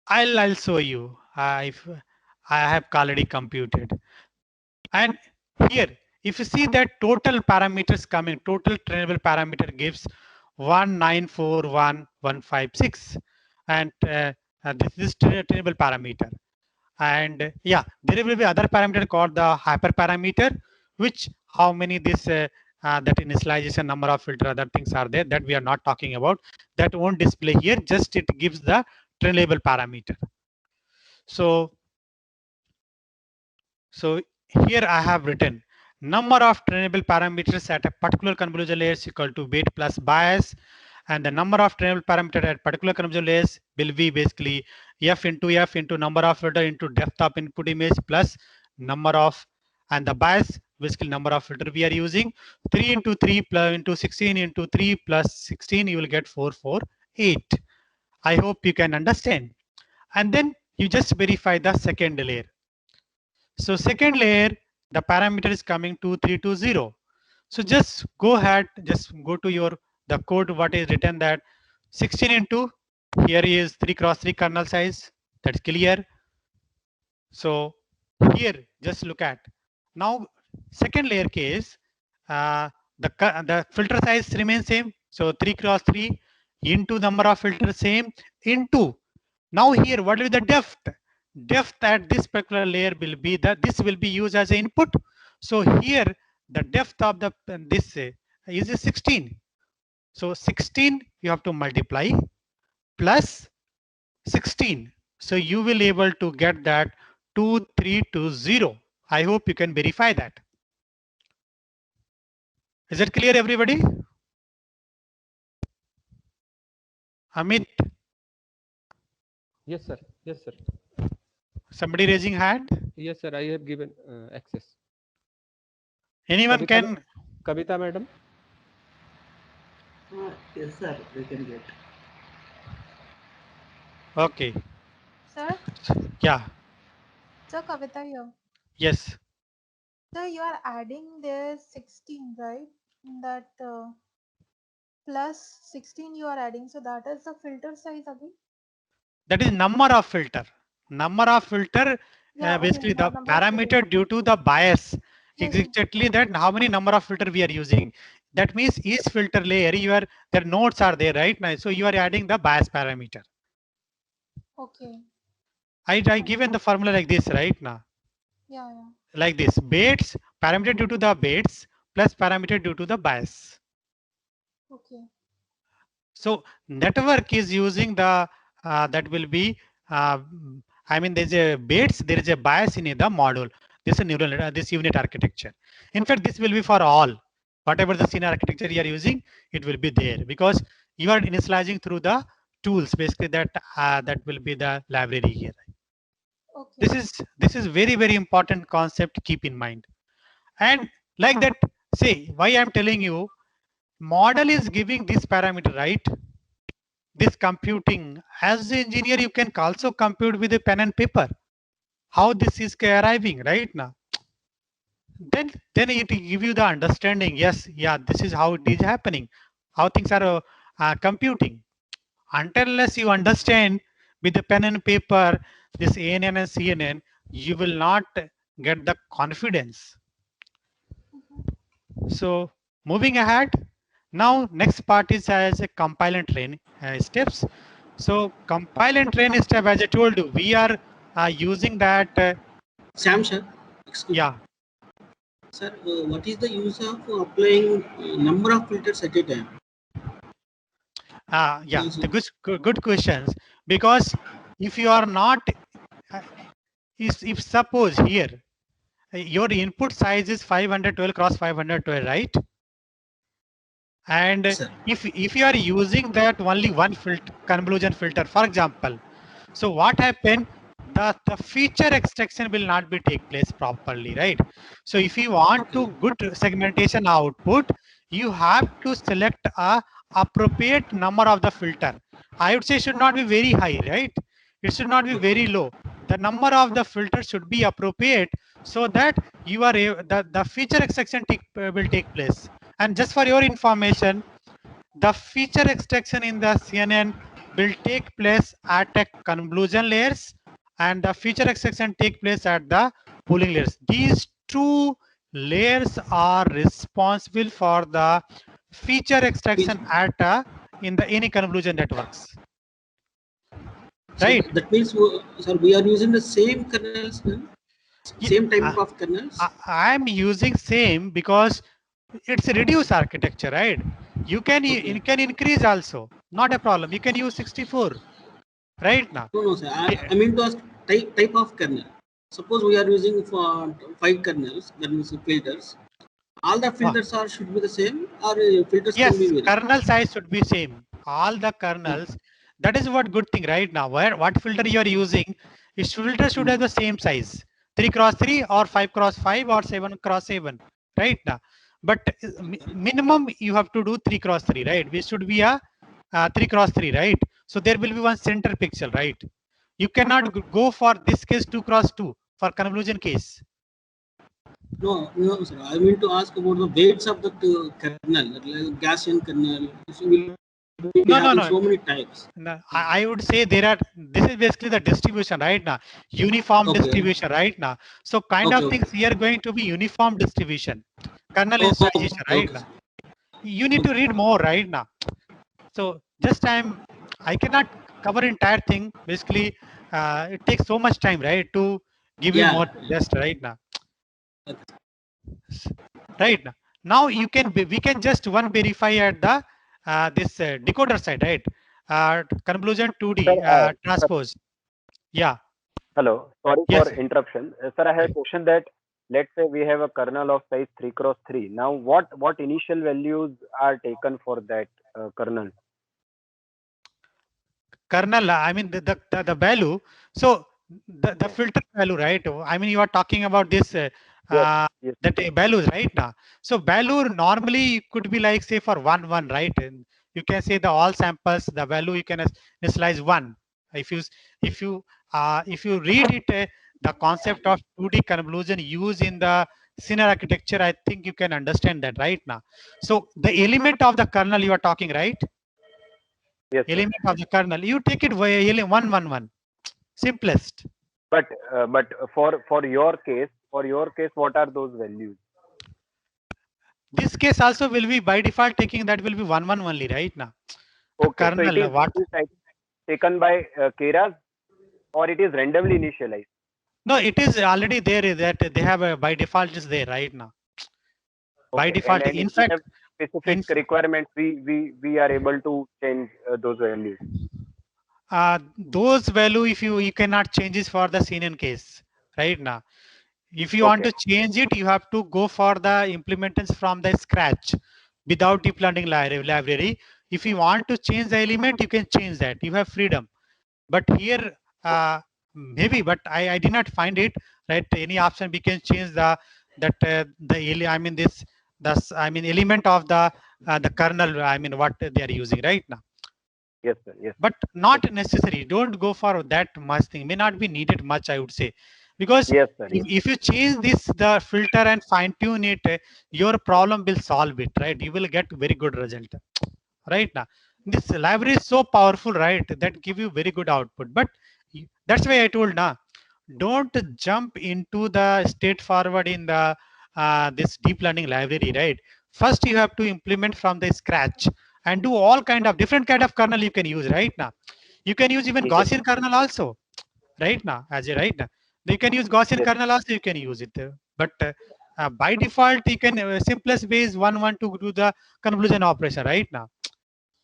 I'll show you. If I have already computed. And here, if you see that total parameters coming, total trainable parameter gives 1941156, and this is trainable parameter. And yeah, there will be other parameter called the hyperparameter, which how many this that initialization, number of filter, other things are there that we are not talking about. That won't display here. Just it gives the trainable parameter. So here I have written number of trainable parameters at a particular convolution layer is equal to weight plus bias, and the number of trainable parameter at particular convolution layers will be basically f into number of filter into depth of input image plus number of, and the bias basically number of filter we are using. 3 into 3 plus into 16 into 3 plus 16, you will get 448. I hope you can understand. And then you just verify the second layer. So second layer, the parameter is coming 2320. So just go ahead, just go to your the code what is written that 16 into, here is 3 cross 3 kernel size. That's clear. So here just look at now second layer case, the filter size remains same. So 3 cross 3 into number of filters same into, now here what will be the depth? Depth at this particular layer will be that this will be used as an input. So here the depth of the this is 16. So 16 you have to multiply plus 16. So you will able to get that 2320. I hope you can verify that. Is it clear, everybody? Amit? Yes, sir. Yes, sir. Somebody raising hand? Yes, sir. I have given access. Anyone can? Kavita, madam? Yes, sir, we can get. Okay. Sir? Yeah. Sir, Kavita here. Yes. Sir, you are adding there 16, right? That plus 16 you are adding. So that is the filter size again? That is number of filter. Number of filter, Yeah, basically okay, the number of parameter filter. due to the bias. Yes, Exactly that how many number of filter we are using. That means each filter layer, their nodes are there, right? Now, so you are adding the bias parameter. okay. I given the formula like this, right now. Yeah, yeah. Like this, weights, parameter due to the weights plus parameter due to the bias. Okay. So network is using the, that will be, there's a weights, there is a bias in the module. This is a neural net, this unit architecture. In fact, this will be for all. Whatever the senior architecture you are using, it will be there because you are initializing through the tools. Basically, that will be the library here. Okay. This is very important concept to keep in mind. And like that, say why I'm telling you, model is giving this parameter, right? This computing, as an engineer, you can also compute with a pen and paper. How this is arriving right now. Then it give you the understanding. Yes, yeah, this is how it is happening. How things are computing. Unless you understand with the pen and paper, this ANN and CNN, you will not get the confidence. So moving ahead, now next part is as a compile and train steps. So compile and train step, as I told you, we are using that. Sam, sir, excuse Yeah. me. Sir, what is the use of applying number of filters at a time? Yeah, the good questions. Because if you are not, if suppose here, your input size is 512 cross 512, right? And if you are using that only one filter, convolution filter, for example, so what happened? The feature extraction will not be take place properly, right? So if you want to good segmentation output, you have to select a appropriate number of the filter. I would say should not be very high, right? It should not be very low. The number of the filters should be appropriate so that you are the feature extraction will take place. And just for your information, the feature extraction in the CNN will take place at a convolution layers, and the feature extraction take place at the pooling layers. These two layers are responsible for the feature extraction at in the any convolution networks. So Right? that means, sir, we are using the same kernels, same type of kernels. I am using same because it's a reduced architecture, right? You can increase also, not a problem. You can use 64, right now. No, sir. I mean to ask type of kernel. Suppose we are using for 5 kernels, that means filters. All the filters are should be the same, or filters Yes, can be varied? kernel size should be same. All the kernels. That is what good thing right now. What filter you are using, its filter should have the same size, 3 cross 3 or 5 cross 5 or 7 cross 7, right now. But minimum you have to do 3 cross 3, right? Which should be a 3 cross 3, right? So there will be one center pixel, right? You cannot go for this case 2 cross 2 for convolution case. No, sir. I mean to ask about the weights of the kernel, like Gaussian kernel. So will be having so many types. No, I would say this is basically the distribution right now, uniform distribution right now. So kind of things here going to be uniform distribution, kernel instantiation right now. You need to read more right now. So just I cannot cover entire thing. Basically, it takes so much time, right, to give you more just right now. Right now. Now we can just verify at the this decoder side, right? Convolution 2D transpose. Yeah. Hello. Sorry Yes. for interruption. Sir, I have a question that let's say we have a kernel of size 3 cross 3. Now, what initial values are taken for that kernel? Kernel, I mean the value. So the filter value, right? I mean you are talking about this Yes. that values right now. So value normally could be like say for 1 right? And you can say the all samples the value you can initialize 1. If you read it, the concept of 2D convolution used in the CNN architecture, I think you can understand that right now. So the element of the kernel you are talking, right? Yes. Element of the kernel, you take it via 111, simplest. But for your case, what are those values? This case also will be by default taking that will be 11 only, right now. Okay, kernel, so it is taken by Keras, or it is randomly initialized? No, it is already there that they have a by default is there right now. By default, and in fact, specific requirements we are able to change those values. Those value if you cannot change it for the CNN case right now. If you want to change it, you have to go for the implementations from the scratch without deep learning library. If you want to change the element, you can change that. You have freedom. But here, maybe, but I did not find it. Right? Any option we can change the element of the kernel. I mean what they are using right now. Yes, sir. Yes. But not necessary. Don't go for that much thing. May not be needed much, I would say. Because yes, sir, if you change the filter and fine tune it, your problem will solve it, right? You will get very good result, right? Now, this library is so powerful, right? That give you very good output. But that's why I told now, don't jump into the straightforward in the this deep learning library, right? First, you have to implement from the scratch and do all kind of different kind of kernel you can use right now. You can use even Gaussian kernel also, right now, as you right now. You can use Gaussian kernel also, you can use it. But by default, you can simplest way is 112 to do the convolution operation right now.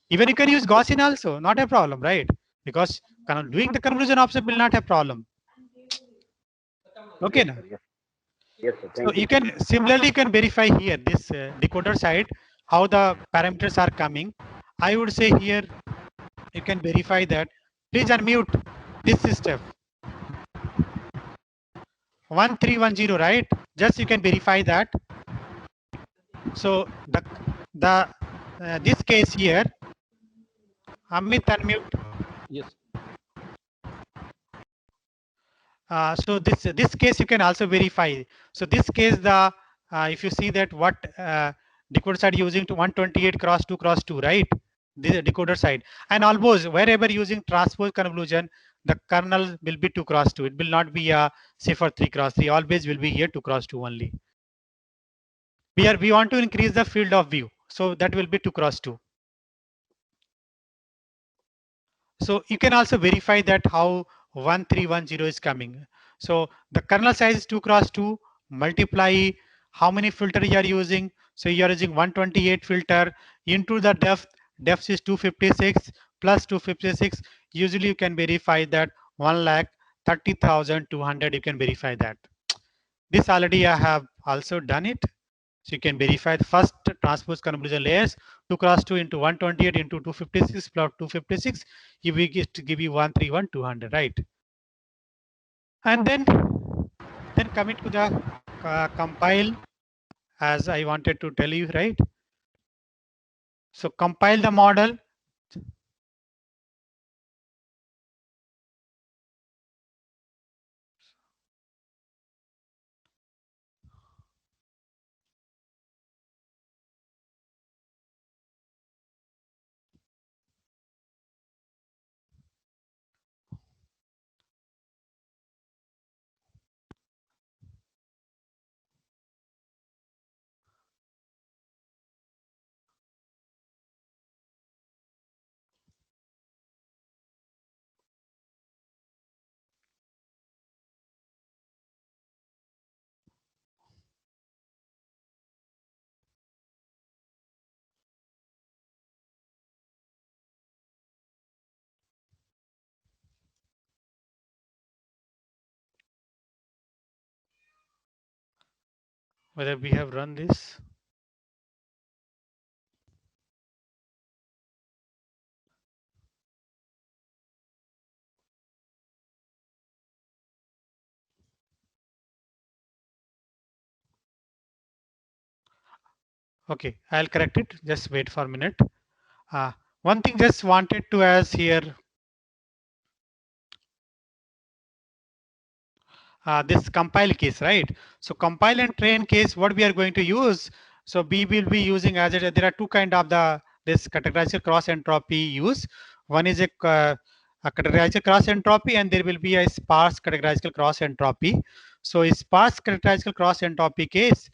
Even you can use Gaussian also, not a problem, right? Because doing the convolution operation will not have problem. Okay. Yes, sir. So you can similarly you can verify here this decoder side how the parameters are coming. I would say here you can verify that. Please unmute this system. 1310, right? Just you can verify that. So the this case here, Amit, unmute. Yes. So this case you can also verify. So this case, the if you see that what decoder side using to 128 cross 2 cross 2, right? The decoder side, and almost wherever using transpose convolution, the kernel will be 2 cross 2. It will not be a say for 3 cross 3. Always will be here 2 cross 2 only. We want to increase the field of view, so that will be 2 cross 2. So you can also verify that how 1310 is coming. So the kernel size is 2 cross 2, multiply how many filter you are using. So you are using 128 filter into the depth is 256 plus 256. Usually you can verify that 1,30,200. You can verify that. This already I have also done it. So you can verify the first transpose convolution layers 2 cross 2 into 128 into 256 plus 256. You will get to give you 131,200, right? And then coming to the compile, as I wanted to tell you, right? So compile the model. Whether we have run this. Okay, I'll correct it. Just wait for a minute. One thing just wanted to ask here. This compile case, right? So compile and train case, what we are going to use. So we will be using as there are two kind of this categorical cross entropy use. One is a categorical cross entropy, and there will be a sparse categorical cross entropy. So a sparse categorical cross entropy case,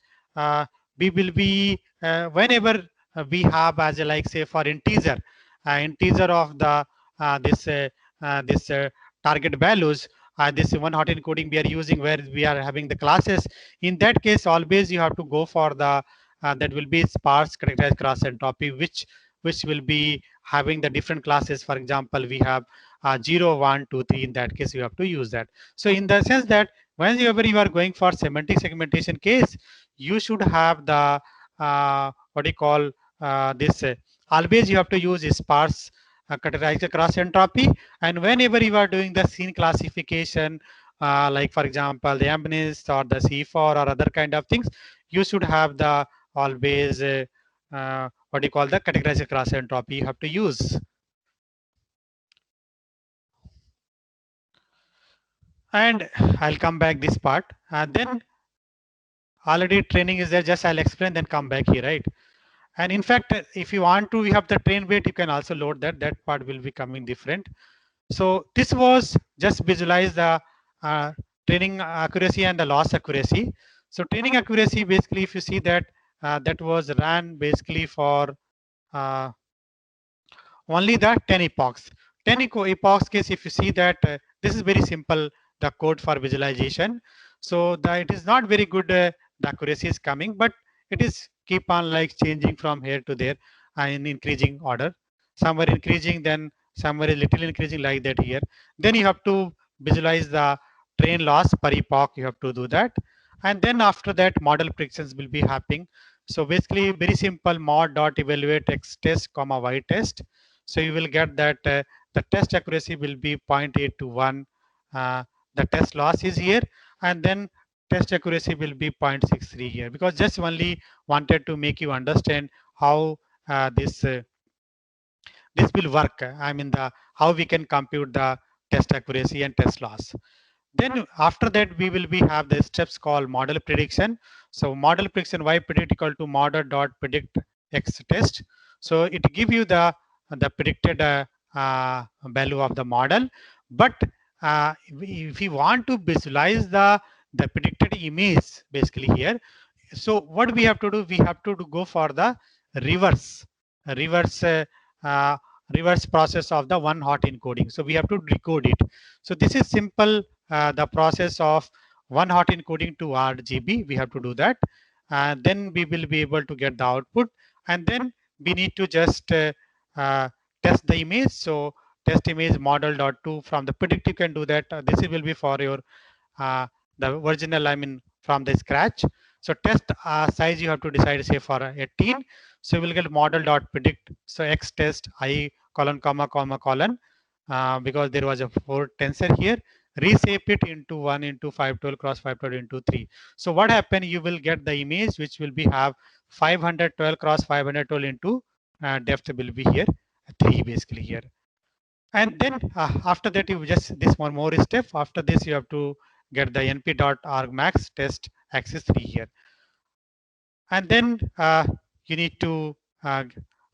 we will be whenever we have as a like say for integer of the this target values, this one hot encoding we are using where we are having the classes. In that case, always you have to go for the that will be sparse characterized cross entropy, which will be having the different classes. For example, we have 0, 1, 2, 3. In that case, you have to use that. So in the sense that whenever you are going for semantic segmentation case, you should have the what do you call this always you have to use sparse categorized cross entropy. And whenever you are doing the scene classification, like for example the MNIST or the C4 or other kind of things, you should have the always what do you call the categorized cross entropy you have to use. And I'll come back this part. Then already training is there. Just I'll explain, then come back here, right? And in fact, if you want to, you have the train weight, you can also load that. That part will be coming different. So this was just visualize the training accuracy and the loss accuracy. So training accuracy, basically, if you see that that was ran basically for uh, only the 10 epochs. 10 epochs case, if you see that this is very simple, the code for visualization. So it is not very good, the accuracy is coming, but it is keep on like changing from here to there in increasing order. Some are increasing, then some are a little increasing like that here. Then you have to visualize the train loss per epoch, you have to do that. And then after that, model predictions will be happening. So basically very simple mod dot evaluate x test comma y test. So you will get that the test accuracy will be 0.8 to 1. The test loss is here, and then test accuracy will be 0.63 here, because just only wanted to make you understand how this this will work. I mean, the how we can compute the test accuracy and test loss. Then after that, we will be have the steps called model prediction. So model prediction, y predict equal to model dot predict x test. So it give you the predicted value of the model. But if we want to visualize the predicted image basically here, so what we have to do, we have to go for the reverse reverse uh, uh, reverse process of the one hot encoding. So we have to decode it. So this is simple, the process of one hot encoding to RGB. We have to do that, and then we will be able to get the output, and then we need to just uh, test the image. So test image model dot two from the predict, you can do that. This will be for your uh, the original, I mean, from the scratch. So test size you have to decide, say for 18. So you will get model dot predict. So x test I colon comma comma colon, because there was a 4 tensor here. Reshape it into 1 into 512 cross 512 into 3. So what happened? You will get the image which will be have 512 cross 512 into depth will be here 3 basically here. And then after that, you just this one more step. After this, you have to get the np.argmax test axis 3 here. And then you need to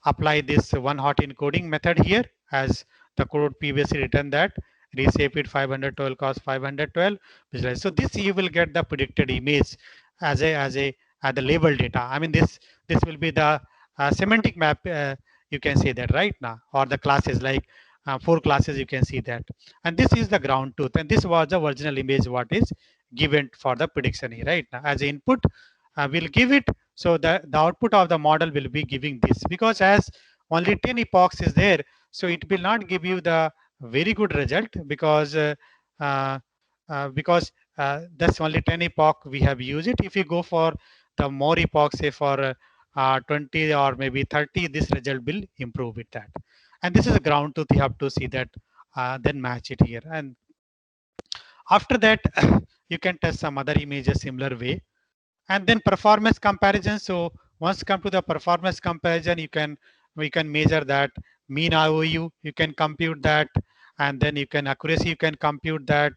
apply this one hot encoding method here, as the code previously written that reshape it 512 cos 512 visualize. So this you will get the predicted image as the label data. I mean, this will be the semantic map. You can say that right now, or the classes like 4 classes, you can see that. And this is the ground truth, and this was the original image what is given for the prediction here right now as input. We'll give it. So the output of the model will be giving this, because as only 10 epochs is there, so it will not give you the very good result, because uh, that's only 10 epoch we have used it. If you go for the more epochs, say for 20 or maybe 30, this result will improve with that. And this is a ground truth. You have to see that, then match it here. And after that, you can test some other images similar way. And then performance comparison. So once come to the performance comparison, we can measure that mean IOU, you can compute that, and then you can accuracy, you can compute that.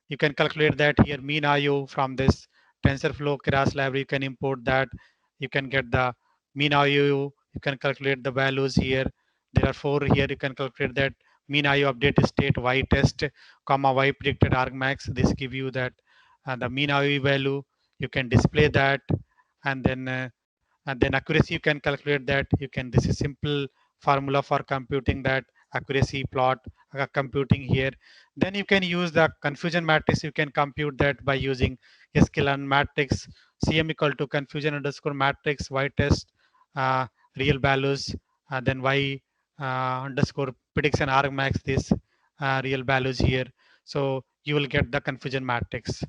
You can calculate that here mean IO from this TensorFlow Keras library. You can import that. You can get the mean IO. You can calculate the values here. There are 4 here. You can calculate that mean IO update state y test comma y predicted argmax. This give you that the mean IO value. You can display that, and then accuracy you can calculate that. You can, this is simple formula for computing that accuracy plot computing here. Then you can use the confusion matrix. You can compute that by using sklearn matrix cm equal to confusion underscore matrix y test real values, then y underscore prediction argmax this real values here. So you will get the confusion matrix.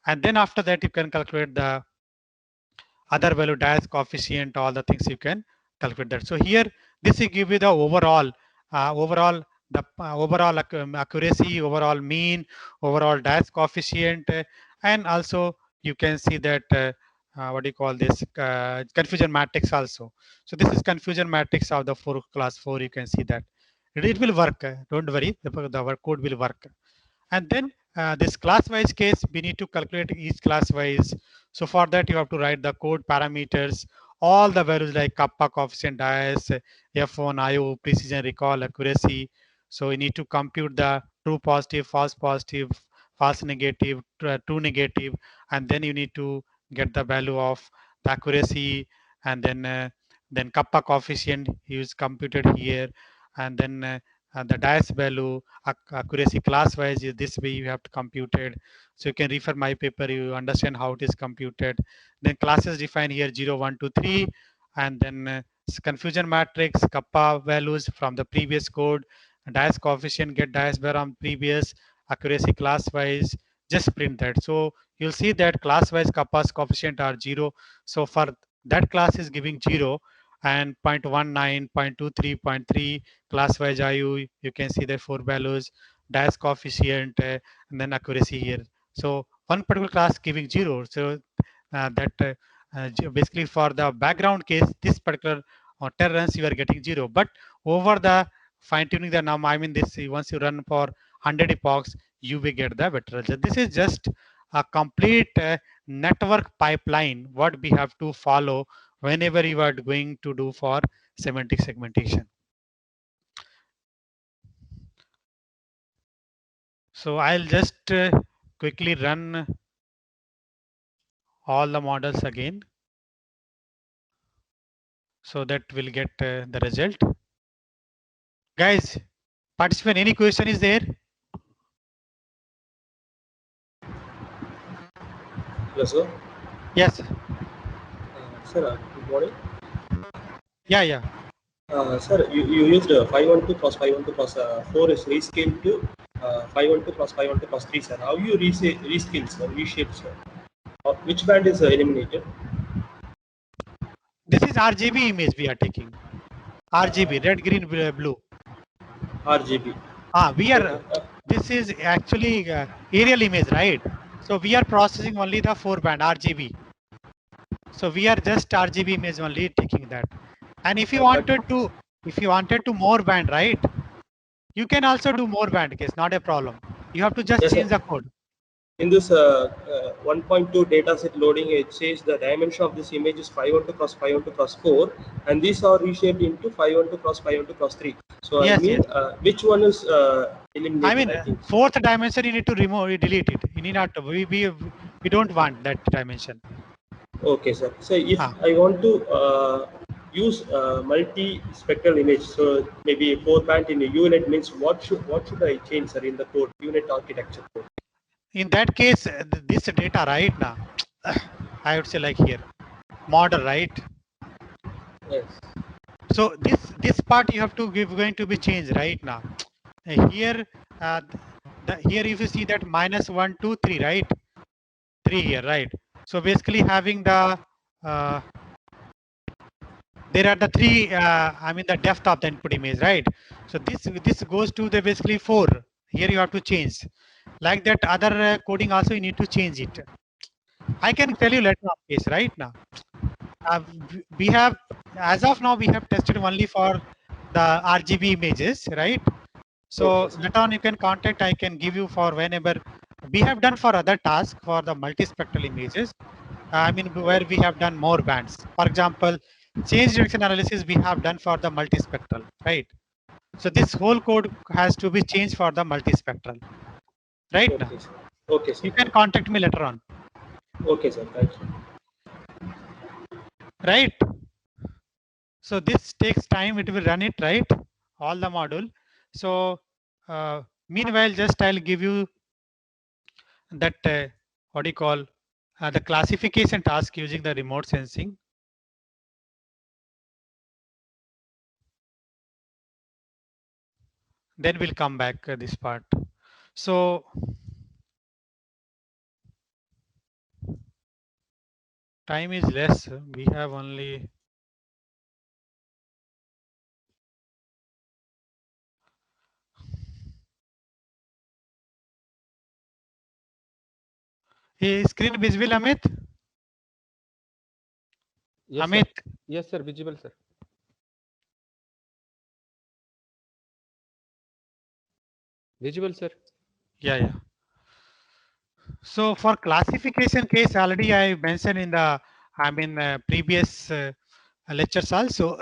And then after that, you can calculate the other value, Dias coefficient, all the things you can calculate that. So here, this will give you the overall accuracy, overall mean, overall Dias coefficient, and also you can see that what do you call this confusion matrix also. So this is confusion matrix of the class 4. You can see that it will work. Don't worry, the code will work. And then this class-wise case, we need to calculate each class-wise. So for that, you have to write the code parameters, all the values like kappa, coefficient, Dias, F1, IO, precision, recall, accuracy. So you need to compute the true positive, false negative, true negative, and then you need to get the value of the accuracy, and then kappa coefficient is computed here, and then the Dias value accuracy class wise is this way you have to compute it. So you can refer my paper, you understand how it is computed. Then classes define here 0, 1, 2, 3, and then confusion matrix, kappa values from the previous code, Dias coefficient, get Dias value from previous, accuracy class wise, just print that. So you'll see that class wise kappa's coefficient are 0. So for that class is giving 0, and 0.19, 0.23, 0.3 class wise IU, you can see the 4 values, Dias coefficient, and then accuracy here. So one particular class giving 0. So basically for the background case, this particular or 10 runs, you are getting 0. But over the fine tuning the num, I mean this, once you run for 100 epochs, you will get the better result. This is just a complete network pipeline what we have to follow whenever you are going to do for semantic segmentation. So I'll just quickly run all the models again, so that we'll get the result. Guys, participant, any question is there? Hello, sir. Yes. Sir, good morning. Yeah. Sir, you used 512 cross 512 cross 4 is rescaled to 512 cross 512 cross 3, sir. How you rescale, sir? Reshape, sir? Which band is eliminated? This is RGB image we are taking. RGB, red, green, blue. RGB. We are. This is actually aerial image, right? So we are processing only the 4-band RGB. So we are just RGB image only taking that. And if you wanted to more band, right? You can also do more band case, not a problem. You have to just Yes, change sir. the code. In this 1.2 dataset loading, it says the dimension of this image is 512 cross 512 cross 4, and these are reshaped into 512 cross 512 cross 3. So Yes, I mean, yes. Which one is eliminated? I mean, fourth dimension you need to remove, delete it. You need not to. We don't want that dimension. Okay, sir. So if I want to use multi-spectral image, so maybe 4-band in a UNet means what should I change, sir, in the code, UNet architecture code? In that case, this data right now, I would say like here, model, right? Yes. So this part you have to going to be changed right now. Here, here if you see that -1, 2, 3, right? 3 here, right? So basically having the there are the 3. I mean the depth of the input image, right? So this goes to the basically 4. Here you have to change. Like that other coding also you need to change it. I can tell you later on case right now. We have, as of now, we have tested only for the RGB images, right? So later on you can contact, I can give you for whenever we have done for other tasks for the multispectral images. I mean, where we have done more bands. For example, change direction analysis we have done for the multispectral, right? So this whole code has to be changed for the multispectral, right? Okay, now. sir. Okay, sir. You can contact me later on. Okay, sir. Thank you. Right. So this takes time. It will run it, right? All the module. So meanwhile, just I'll give you that what do you call the classification task using the remote sensing. Then we'll come back this part. So time is less. We have only screen visible, Amit? Yes, Amit? sir. Yes, sir. Visible, sir. Visible, sir. Yeah. So for classification case, already I mentioned in the previous lectures also.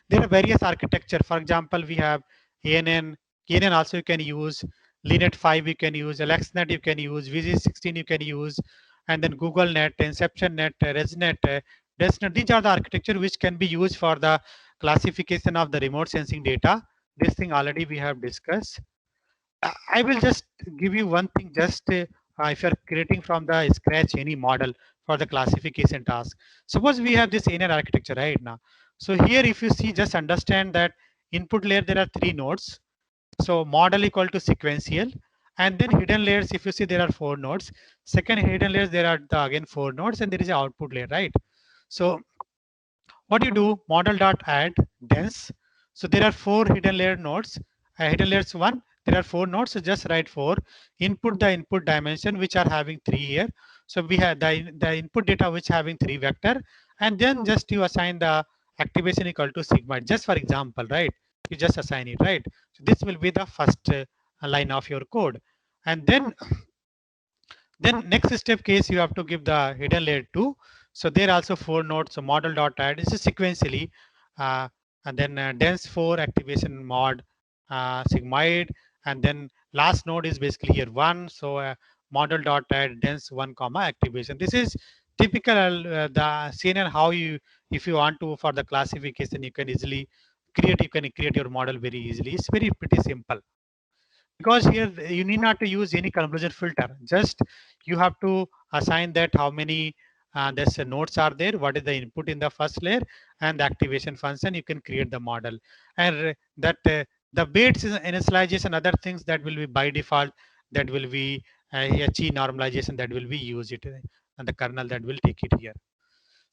There are various architecture. For example, we have ANN. ANN also you can use. LeanNet 5 you can use. AlexNet you can use. VG16 you can use. And then GoogleNet, InceptionNet, ResNet, DeskNet. These are the architecture which can be used for the classification of the remote sensing data. This thing already we have discussed. I will just give you one thing, just if you're creating from the scratch any model for the classification task. Suppose we have this inner architecture right now. So here, if you see, just understand that input layer, there are 3 nodes. So model equal to sequential. And then hidden layers, if you see, there are 4 nodes. Second hidden layers, there are again 4 nodes, and there is an output layer, right? So what you do, model dot add dense. So there are 4 hidden layer nodes. Hidden layers 1, there are 4 nodes. So just write 4. Input the input dimension which are having 3 here. So we have the input data which having 3 vector, and then just you assign the activation equal to sigmoid. Just for example, right? You just assign it, right? So this will be the first line of your code. And then next step case, you have to give the hidden layer 2. So there also 4 nodes. So model dot add. This is sequentially. And then dense 4 activation mod sigmoid. And then last node is basically here 1. So model dot add dense 1 comma activation. This is typical the CNN how you, if you want to for the classification, you can easily create, you can create your model very easily. It's very pretty simple. Because here you need not to use any convolution filter, just you have to assign that how many there's nodes are there, what is the input in the first layer, and the activation function, you can create the model. And that the weights initialization, other things that will be by default, that will be HE normalization, that will be used it and the kernel that will take it here.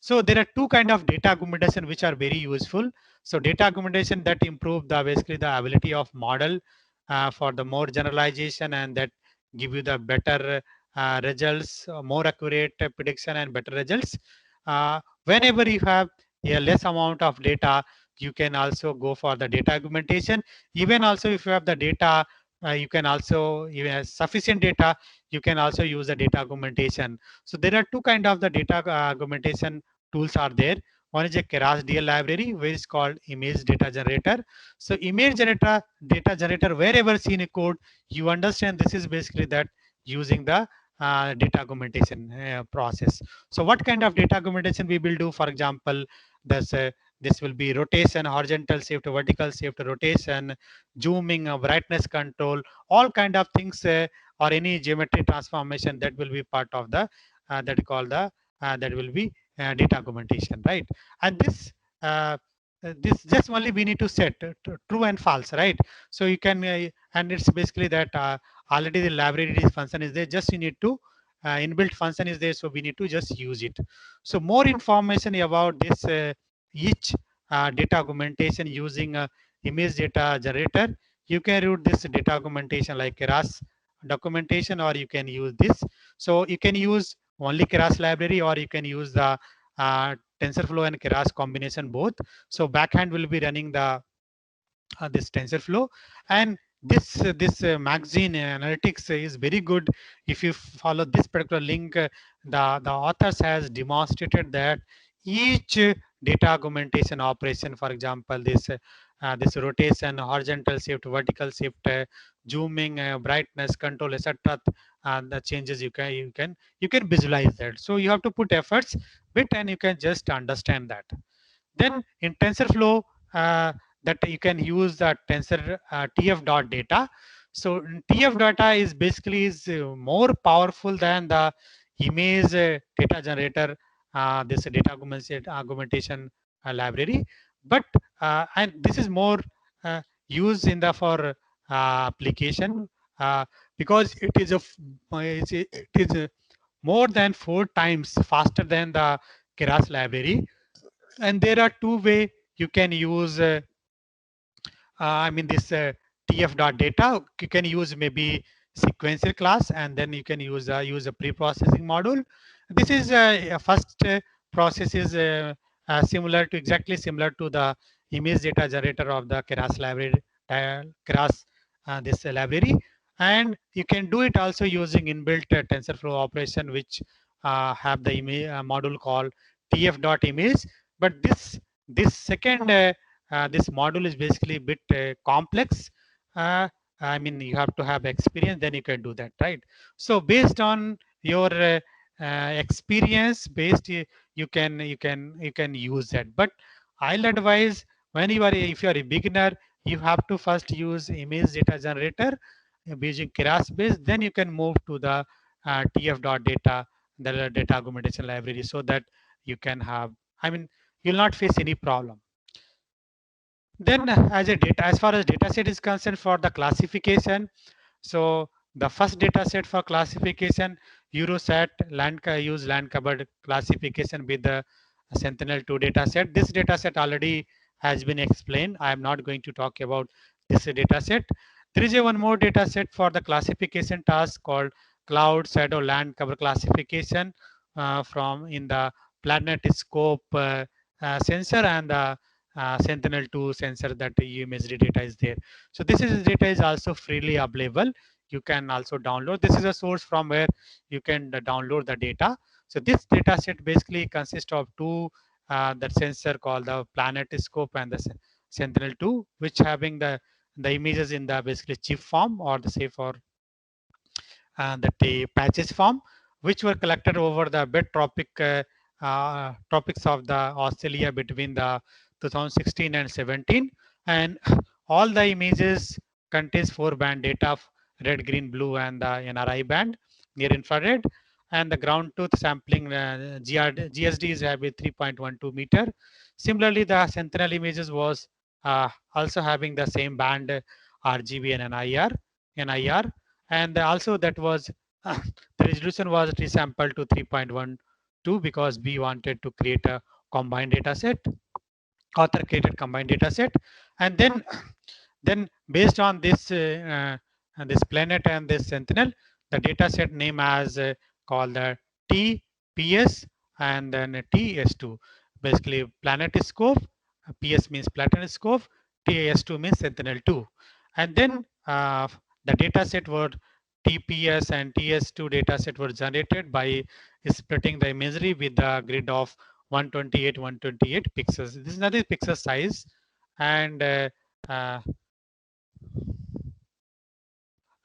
So there are two kind of data augmentation which are very useful. So data augmentation that improve the basically the ability of model for the more generalization, and that give you the better results, more accurate prediction and better results. Whenever you have a less amount of data, you can also go for the data augmentation. Even also if you have the data, you can also, you have sufficient data, you can also use the data augmentation. So there are two kind of the data augmentation tools are there. One is a Keras DL library, which is called image data generator. So image generator, data generator, wherever seen a code, you understand this is basically that using the data augmentation process. So what kind of data augmentation we will do? For example, this will be rotation, horizontal shift, vertical shift, rotation, zooming, brightness control, all kind of things, or any geometry transformation that will be part of the that call the that will be data augmentation, right? And this just only we need to set true and false, right? So you can and it's basically that already the library function is there, just you need to inbuilt function is there, so we need to just use it. So more information about this each data augmentation using image data generator, you can route this data augmentation like Keras documentation, or you can use this. So you can use only Keras library, or you can use the TensorFlow and Keras combination both. So backhand will be running the this TensorFlow, and this magazine analytics is very good. If you follow this particular link, the authors has demonstrated that each data augmentation operation, for example, this rotation, horizontal shift, vertical shift, zooming, brightness control, etc. And the changes you can visualize that. So you have to put efforts bit, and you can just understand that. Then in TensorFlow, that you can use the tensor tf.data. So tf data is basically more powerful than the image data generator, this data augmentation library. But and this is more used in the for application because it is it is more than 4 times faster than the Keras library. And there are two way you can use I mean this tf.data. You can use maybe sequential class, and then you can use a pre-processing module. This is a first process is exactly similar to the image data generator of the Keras library, Keras this library. And you can do it also using inbuilt TensorFlow operation, which have the image module called tf.image. But this second this module is basically a bit complex. I mean, you have to have experience, then you can do that, right? So based on your experience, you can use that. But I'll advise when you are if you are a beginner, you have to first use image data generator using Keras base. Then you can move to the tf.data, the data augmentation library, so that you can have. I mean, you'll not face any problem. Then as far as data set is concerned for the classification, so the first data set for classification, Eurosat use land covered classification with the Sentinel-2 data set. This data set already has been explained. I am not going to talk about this data set. There is one more data set for the classification task called cloud shadow land cover classification from in the PlanetScope sensor and the Sentinel-2 sensor that the imagery data is there. So this is data is also freely available. You can also download. This is a source from where you can download the data. So this data set basically consists of two that sensor called the Planetoscope and the Sentinel-2, which having the images in the basically chip form or the say for the patches form, which were collected over the bedrock tropics of the Australia between the 2016 and 17, and all the images contains 4-band data of red, green, blue, and the NRI band near infrared, and the ground truth sampling GSDs have a 3.12 meter. Similarly, the Sentinel images was also having the same band RGB and NIR, and also that was the resolution was resampled to 3.12 because we wanted to create a combined data set, author created combined data set, and then based on this planet and this Sentinel, the data set name as called the TPS and then TS2, basically Planetoscope. PS means Planetoscope, TS2 means Sentinel-2, and then the data set were TPS and TS2 data set were generated by splitting the imagery with the grid of 128 pixels. This is not the pixel size, and uh,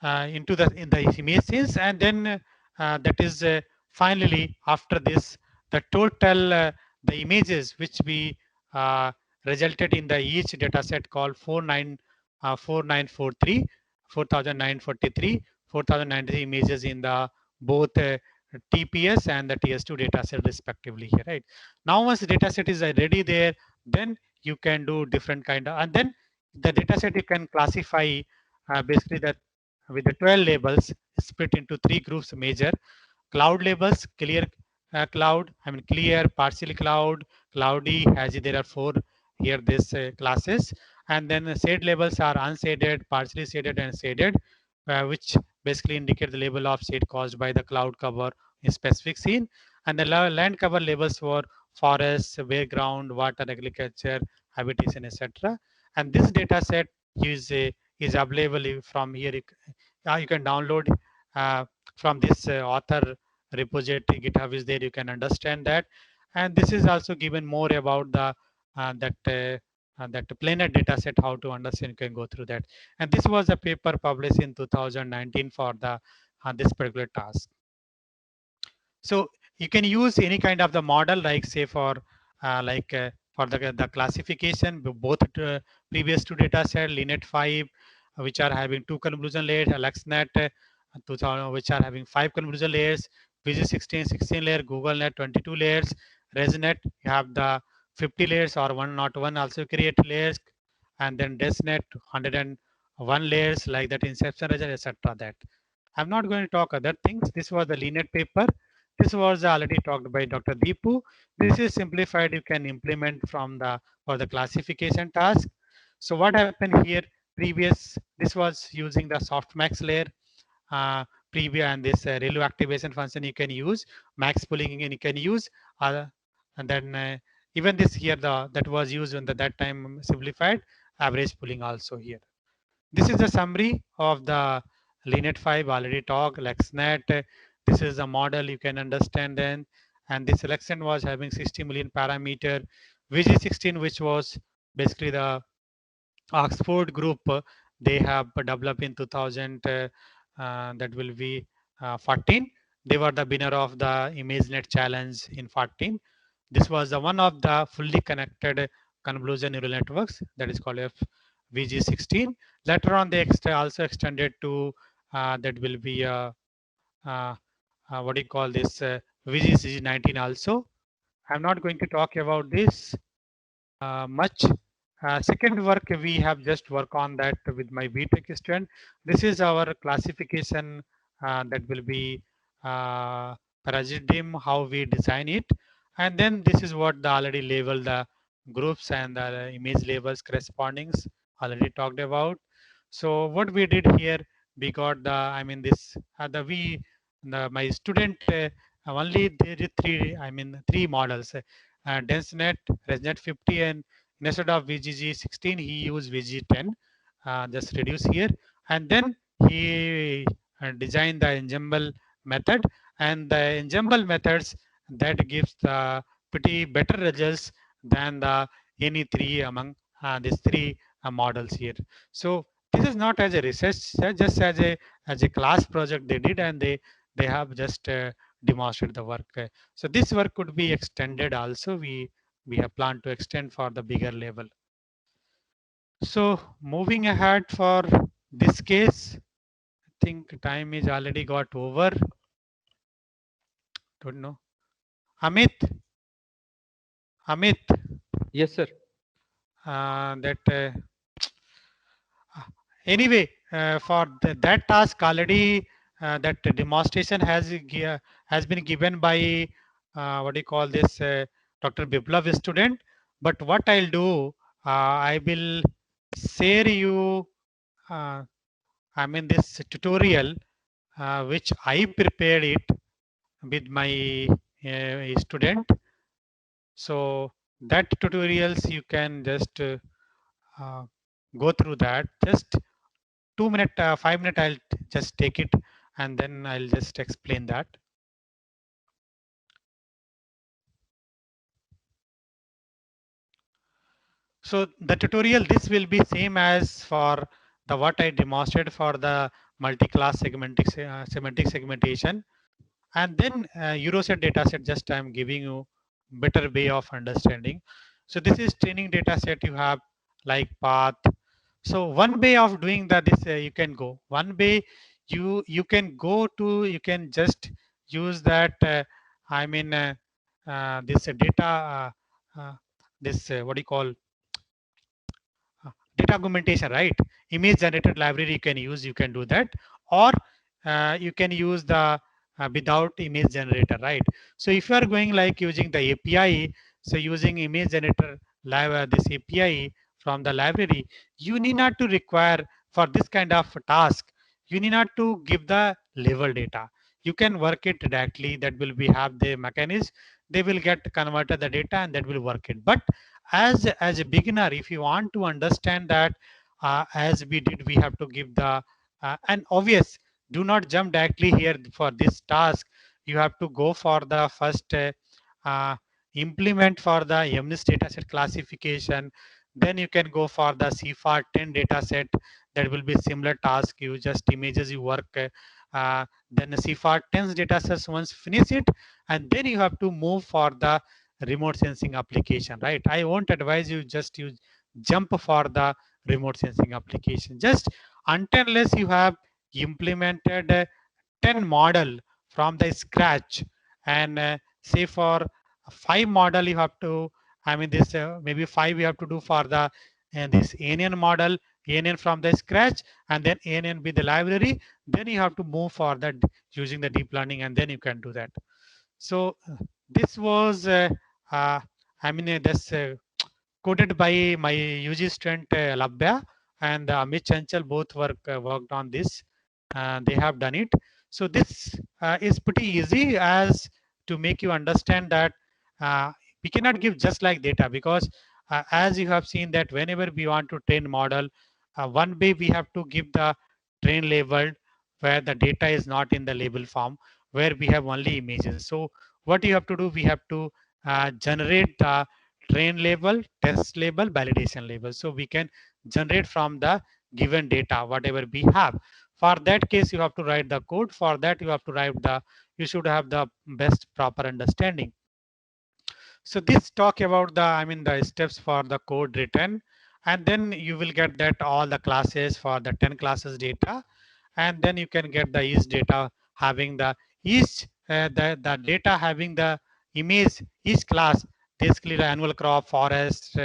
into in the image scenes, and then that is finally after this the total the images which we resulted in the each data set called 4943 4943 4093 images in the both TPS and the TS2 data set respectively here, right? Now once the data set is ready there, then you can do different kind of, and then the data set you can classify basically that with the 12 labels split into 3 groups major: cloud labels, clear cloud, I mean clear, partially cloud, cloudy, hazy. There are 4 here this classes, and then shade labels are unshaded, partially shaded, and shaded, which basically indicate the level of shade caused by the cloud cover in specific scene, and the land cover labels for forests, background, water, agriculture, habitation, etc. And this data set is available from here. You can download from this author repository. GitHub is there. You can understand that, and this is also given more about the that planar data set, how to understand. You can go through that, and this was a paper published in 2019 for the this particular task. So you can use any kind of the model, like say for for the classification, both previous 2 data set, LINET 5, which are having 2 convolution layers, AlexNet 2000, which are having 5 convolution layers, VG16 16 layer, GoogleNet 22 layers, ResNet you have the 50 layers or 101 also create layers, and then DesNet 101 layers, like that, inception result, etc. That I'm not going to talk other things. This was the LINET paper. This was already talked by Dr. Deepu. This is simplified. You can implement from the for the classification task. So what happened here? This was using the softmax layer preview, and this ReLU activation function you can use, max pooling and you can use, and then even this here that was used in that time simplified average pooling also here. This is the summary of the LINET 5 already talked, LexNet. This is the model you can understand then. And this selection was having 60 million parameter. VG16, which was basically the Oxford group, they have developed in 2000, that will be 14. They were the winner of the ImageNet challenge in 14. This was the one of the fully connected convolution neural networks that is called VG16. Later on, they also extended to that will be what do you call this VG19 also. I'm not going to talk about this much. Second work, we have just work on that with my BTech student. This is our classification that will be paradigm, how we design it. And then this is what the already label the groups and the image labels correspondings already talked about. So what we did here, we got the, I mean this, my student only they did 3 models. DenseNet, ResNet 50, and instead of VGG 16, he used VGG 10. Just reduce here, and then he designed the ensemble method, and the ensemble methods that gives the pretty better results than the any three among these three models here. So this is not as a research, just as a class project they did, and they have just demonstrated the work. So this work could be extended also. We have planned to extend for the bigger level. So moving ahead for this case, I think time is already got over. Don't know. Amit. Yes, sir. Anyway, for that task already, that demonstration has been given by what do you call this, Dr. Biplav student. But what I'll do, I will share you, this tutorial which I prepared it with my student. So that tutorials you can just go through that. Just 2 minute, 5 minute, I'll just take it and then I'll just explain that. So the tutorial, this will be same as for the what I demonstrated for the multi-class semantic segmentation. And then Euroset dataset, just I'm giving you better way of understanding. So this is training dataset you have like path. So one way of doing that is you can go. One way you can go to, you can just use that, this data, what do you call, data augmentation, right? Image generated library you can use, you can do that. Or you can use the without image generator, right? So if you are going like using the API, so using image generator this API from the library, you need not to require for this kind of task, you need not to give the label data. You can work it directly. That will be have the mechanism. They will get converted the data and that will work it. But as a beginner, if you want to understand that, as we did, we have to give the and obvious, do not jump directly here for this task. You have to go for the first uh, implement for the MNIST dataset classification. Then you can go for the CFAR 10 dataset. That will be similar task. You just images you work. Then the CFAR 10 datasets once finish it, and then you have to move for the remote sensing application, right? I won't advise you just use jump for the remote sensing application. Just unless you have implemented 10 model from the scratch, and say for 5 model you have to, this maybe 5 you have to do for the this ANN model, ANN from the scratch, and then ANN with the library. Then you have to move for that using the deep learning, and then you can do that. So this was this coded by my UG student Labhya and Amit Chanchal, both worked on this. They have done it. So this is pretty easy as to make you understand that we cannot give just like data, because as you have seen that whenever we want to train model, one way we have to give the train labeled where the data is not in the label form, where we have only images. So what you have to do, we have to generate the train label, test label, validation label. So we can generate from the given data whatever we have. For that case, you have to write the code. For that, you have to write you should have the best proper understanding. So this talk about the steps for the code written, and then you will get that all the classes for the 10 classes data, and then you can get the each data having the each the data having the image, each class, basically the annual crop, forest,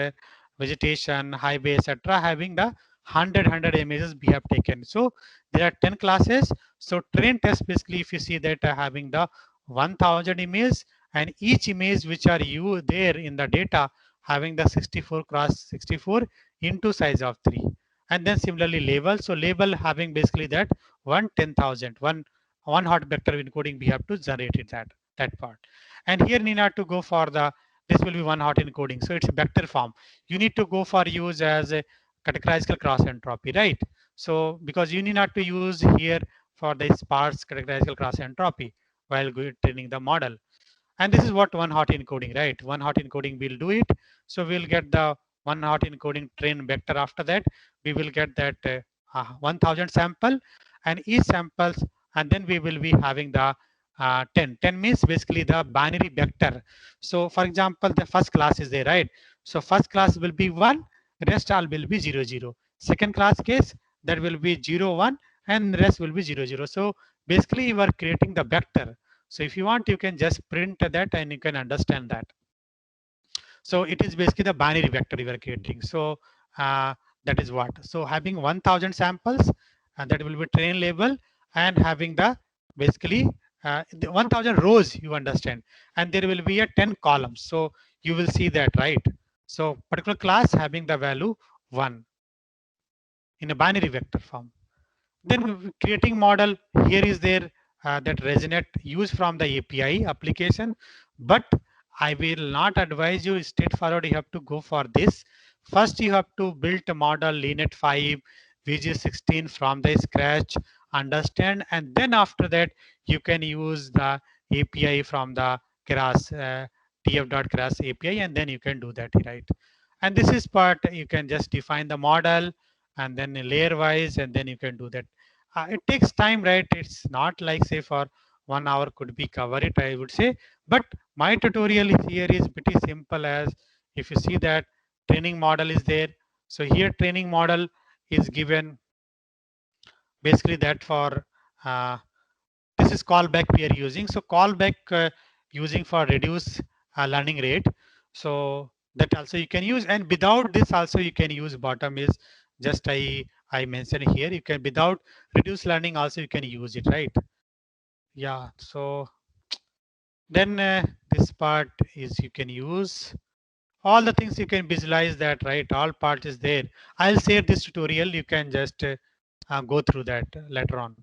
vegetation, highway, etc., having the 100 images we have taken. So there are 10 classes. So train test, basically if you see that having the 1000 images, and each image which are you there in the data having the 64 cross 64 into size of 3. And then similarly label. So label having basically that 10,000, one hot vector encoding we have to generate it that part. And here need not to go for the this will be one hot encoding. So it's a vector form. You need to go for use as a categorical cross entropy, right? So because you need not to use here for the sparse categorical cross entropy while training the model. And this is what one hot encoding, right? One hot encoding will do it. So we'll get the one hot encoding train vector. After that, we will get that 1000 sample and each samples, and then we will be having the 10. 10 means basically the binary vector. So for example, the first class is there, right? So first class will be 1, rest all will be 0, 0. Second class case, that will be 0, 1, and rest will be 0, 0. So basically you are creating the vector. So if you want, you can just print that and you can understand that. So it is basically the binary vector you are creating. So that is what. So having 1000 samples, and that will be train label, and having the basically the 1000 rows, you understand, and there will be a 10 columns. So you will see that, right? So particular class having the value 1 in a binary vector form. Then creating model, here is there that ResNet used from the API application, but I will not advise you straightforward. You have to go for this. First, you have to build a model LeanNet 5, VG16 from the scratch, understand, and then after that, you can use the API from the Keras, tf.keras API, and then you can do that, right? And this is part, you can just define the model and then layer wise, and then you can do that. It takes time, right? It's not like say for 1 hour could be cover it, I would say. But my tutorial here is pretty simple, as if you see that training model is there. So here training model is given basically that for this is callback we are using. So callback using for reduce learning rate. So that also you can use, and without this also you can use. Bottom is just I mentioned here, you can without reduce learning also you can use it, right? Yeah. So then this part is you can use all the things, you can visualize that, right? All part is there. I'll share this tutorial, you can just go through that later on.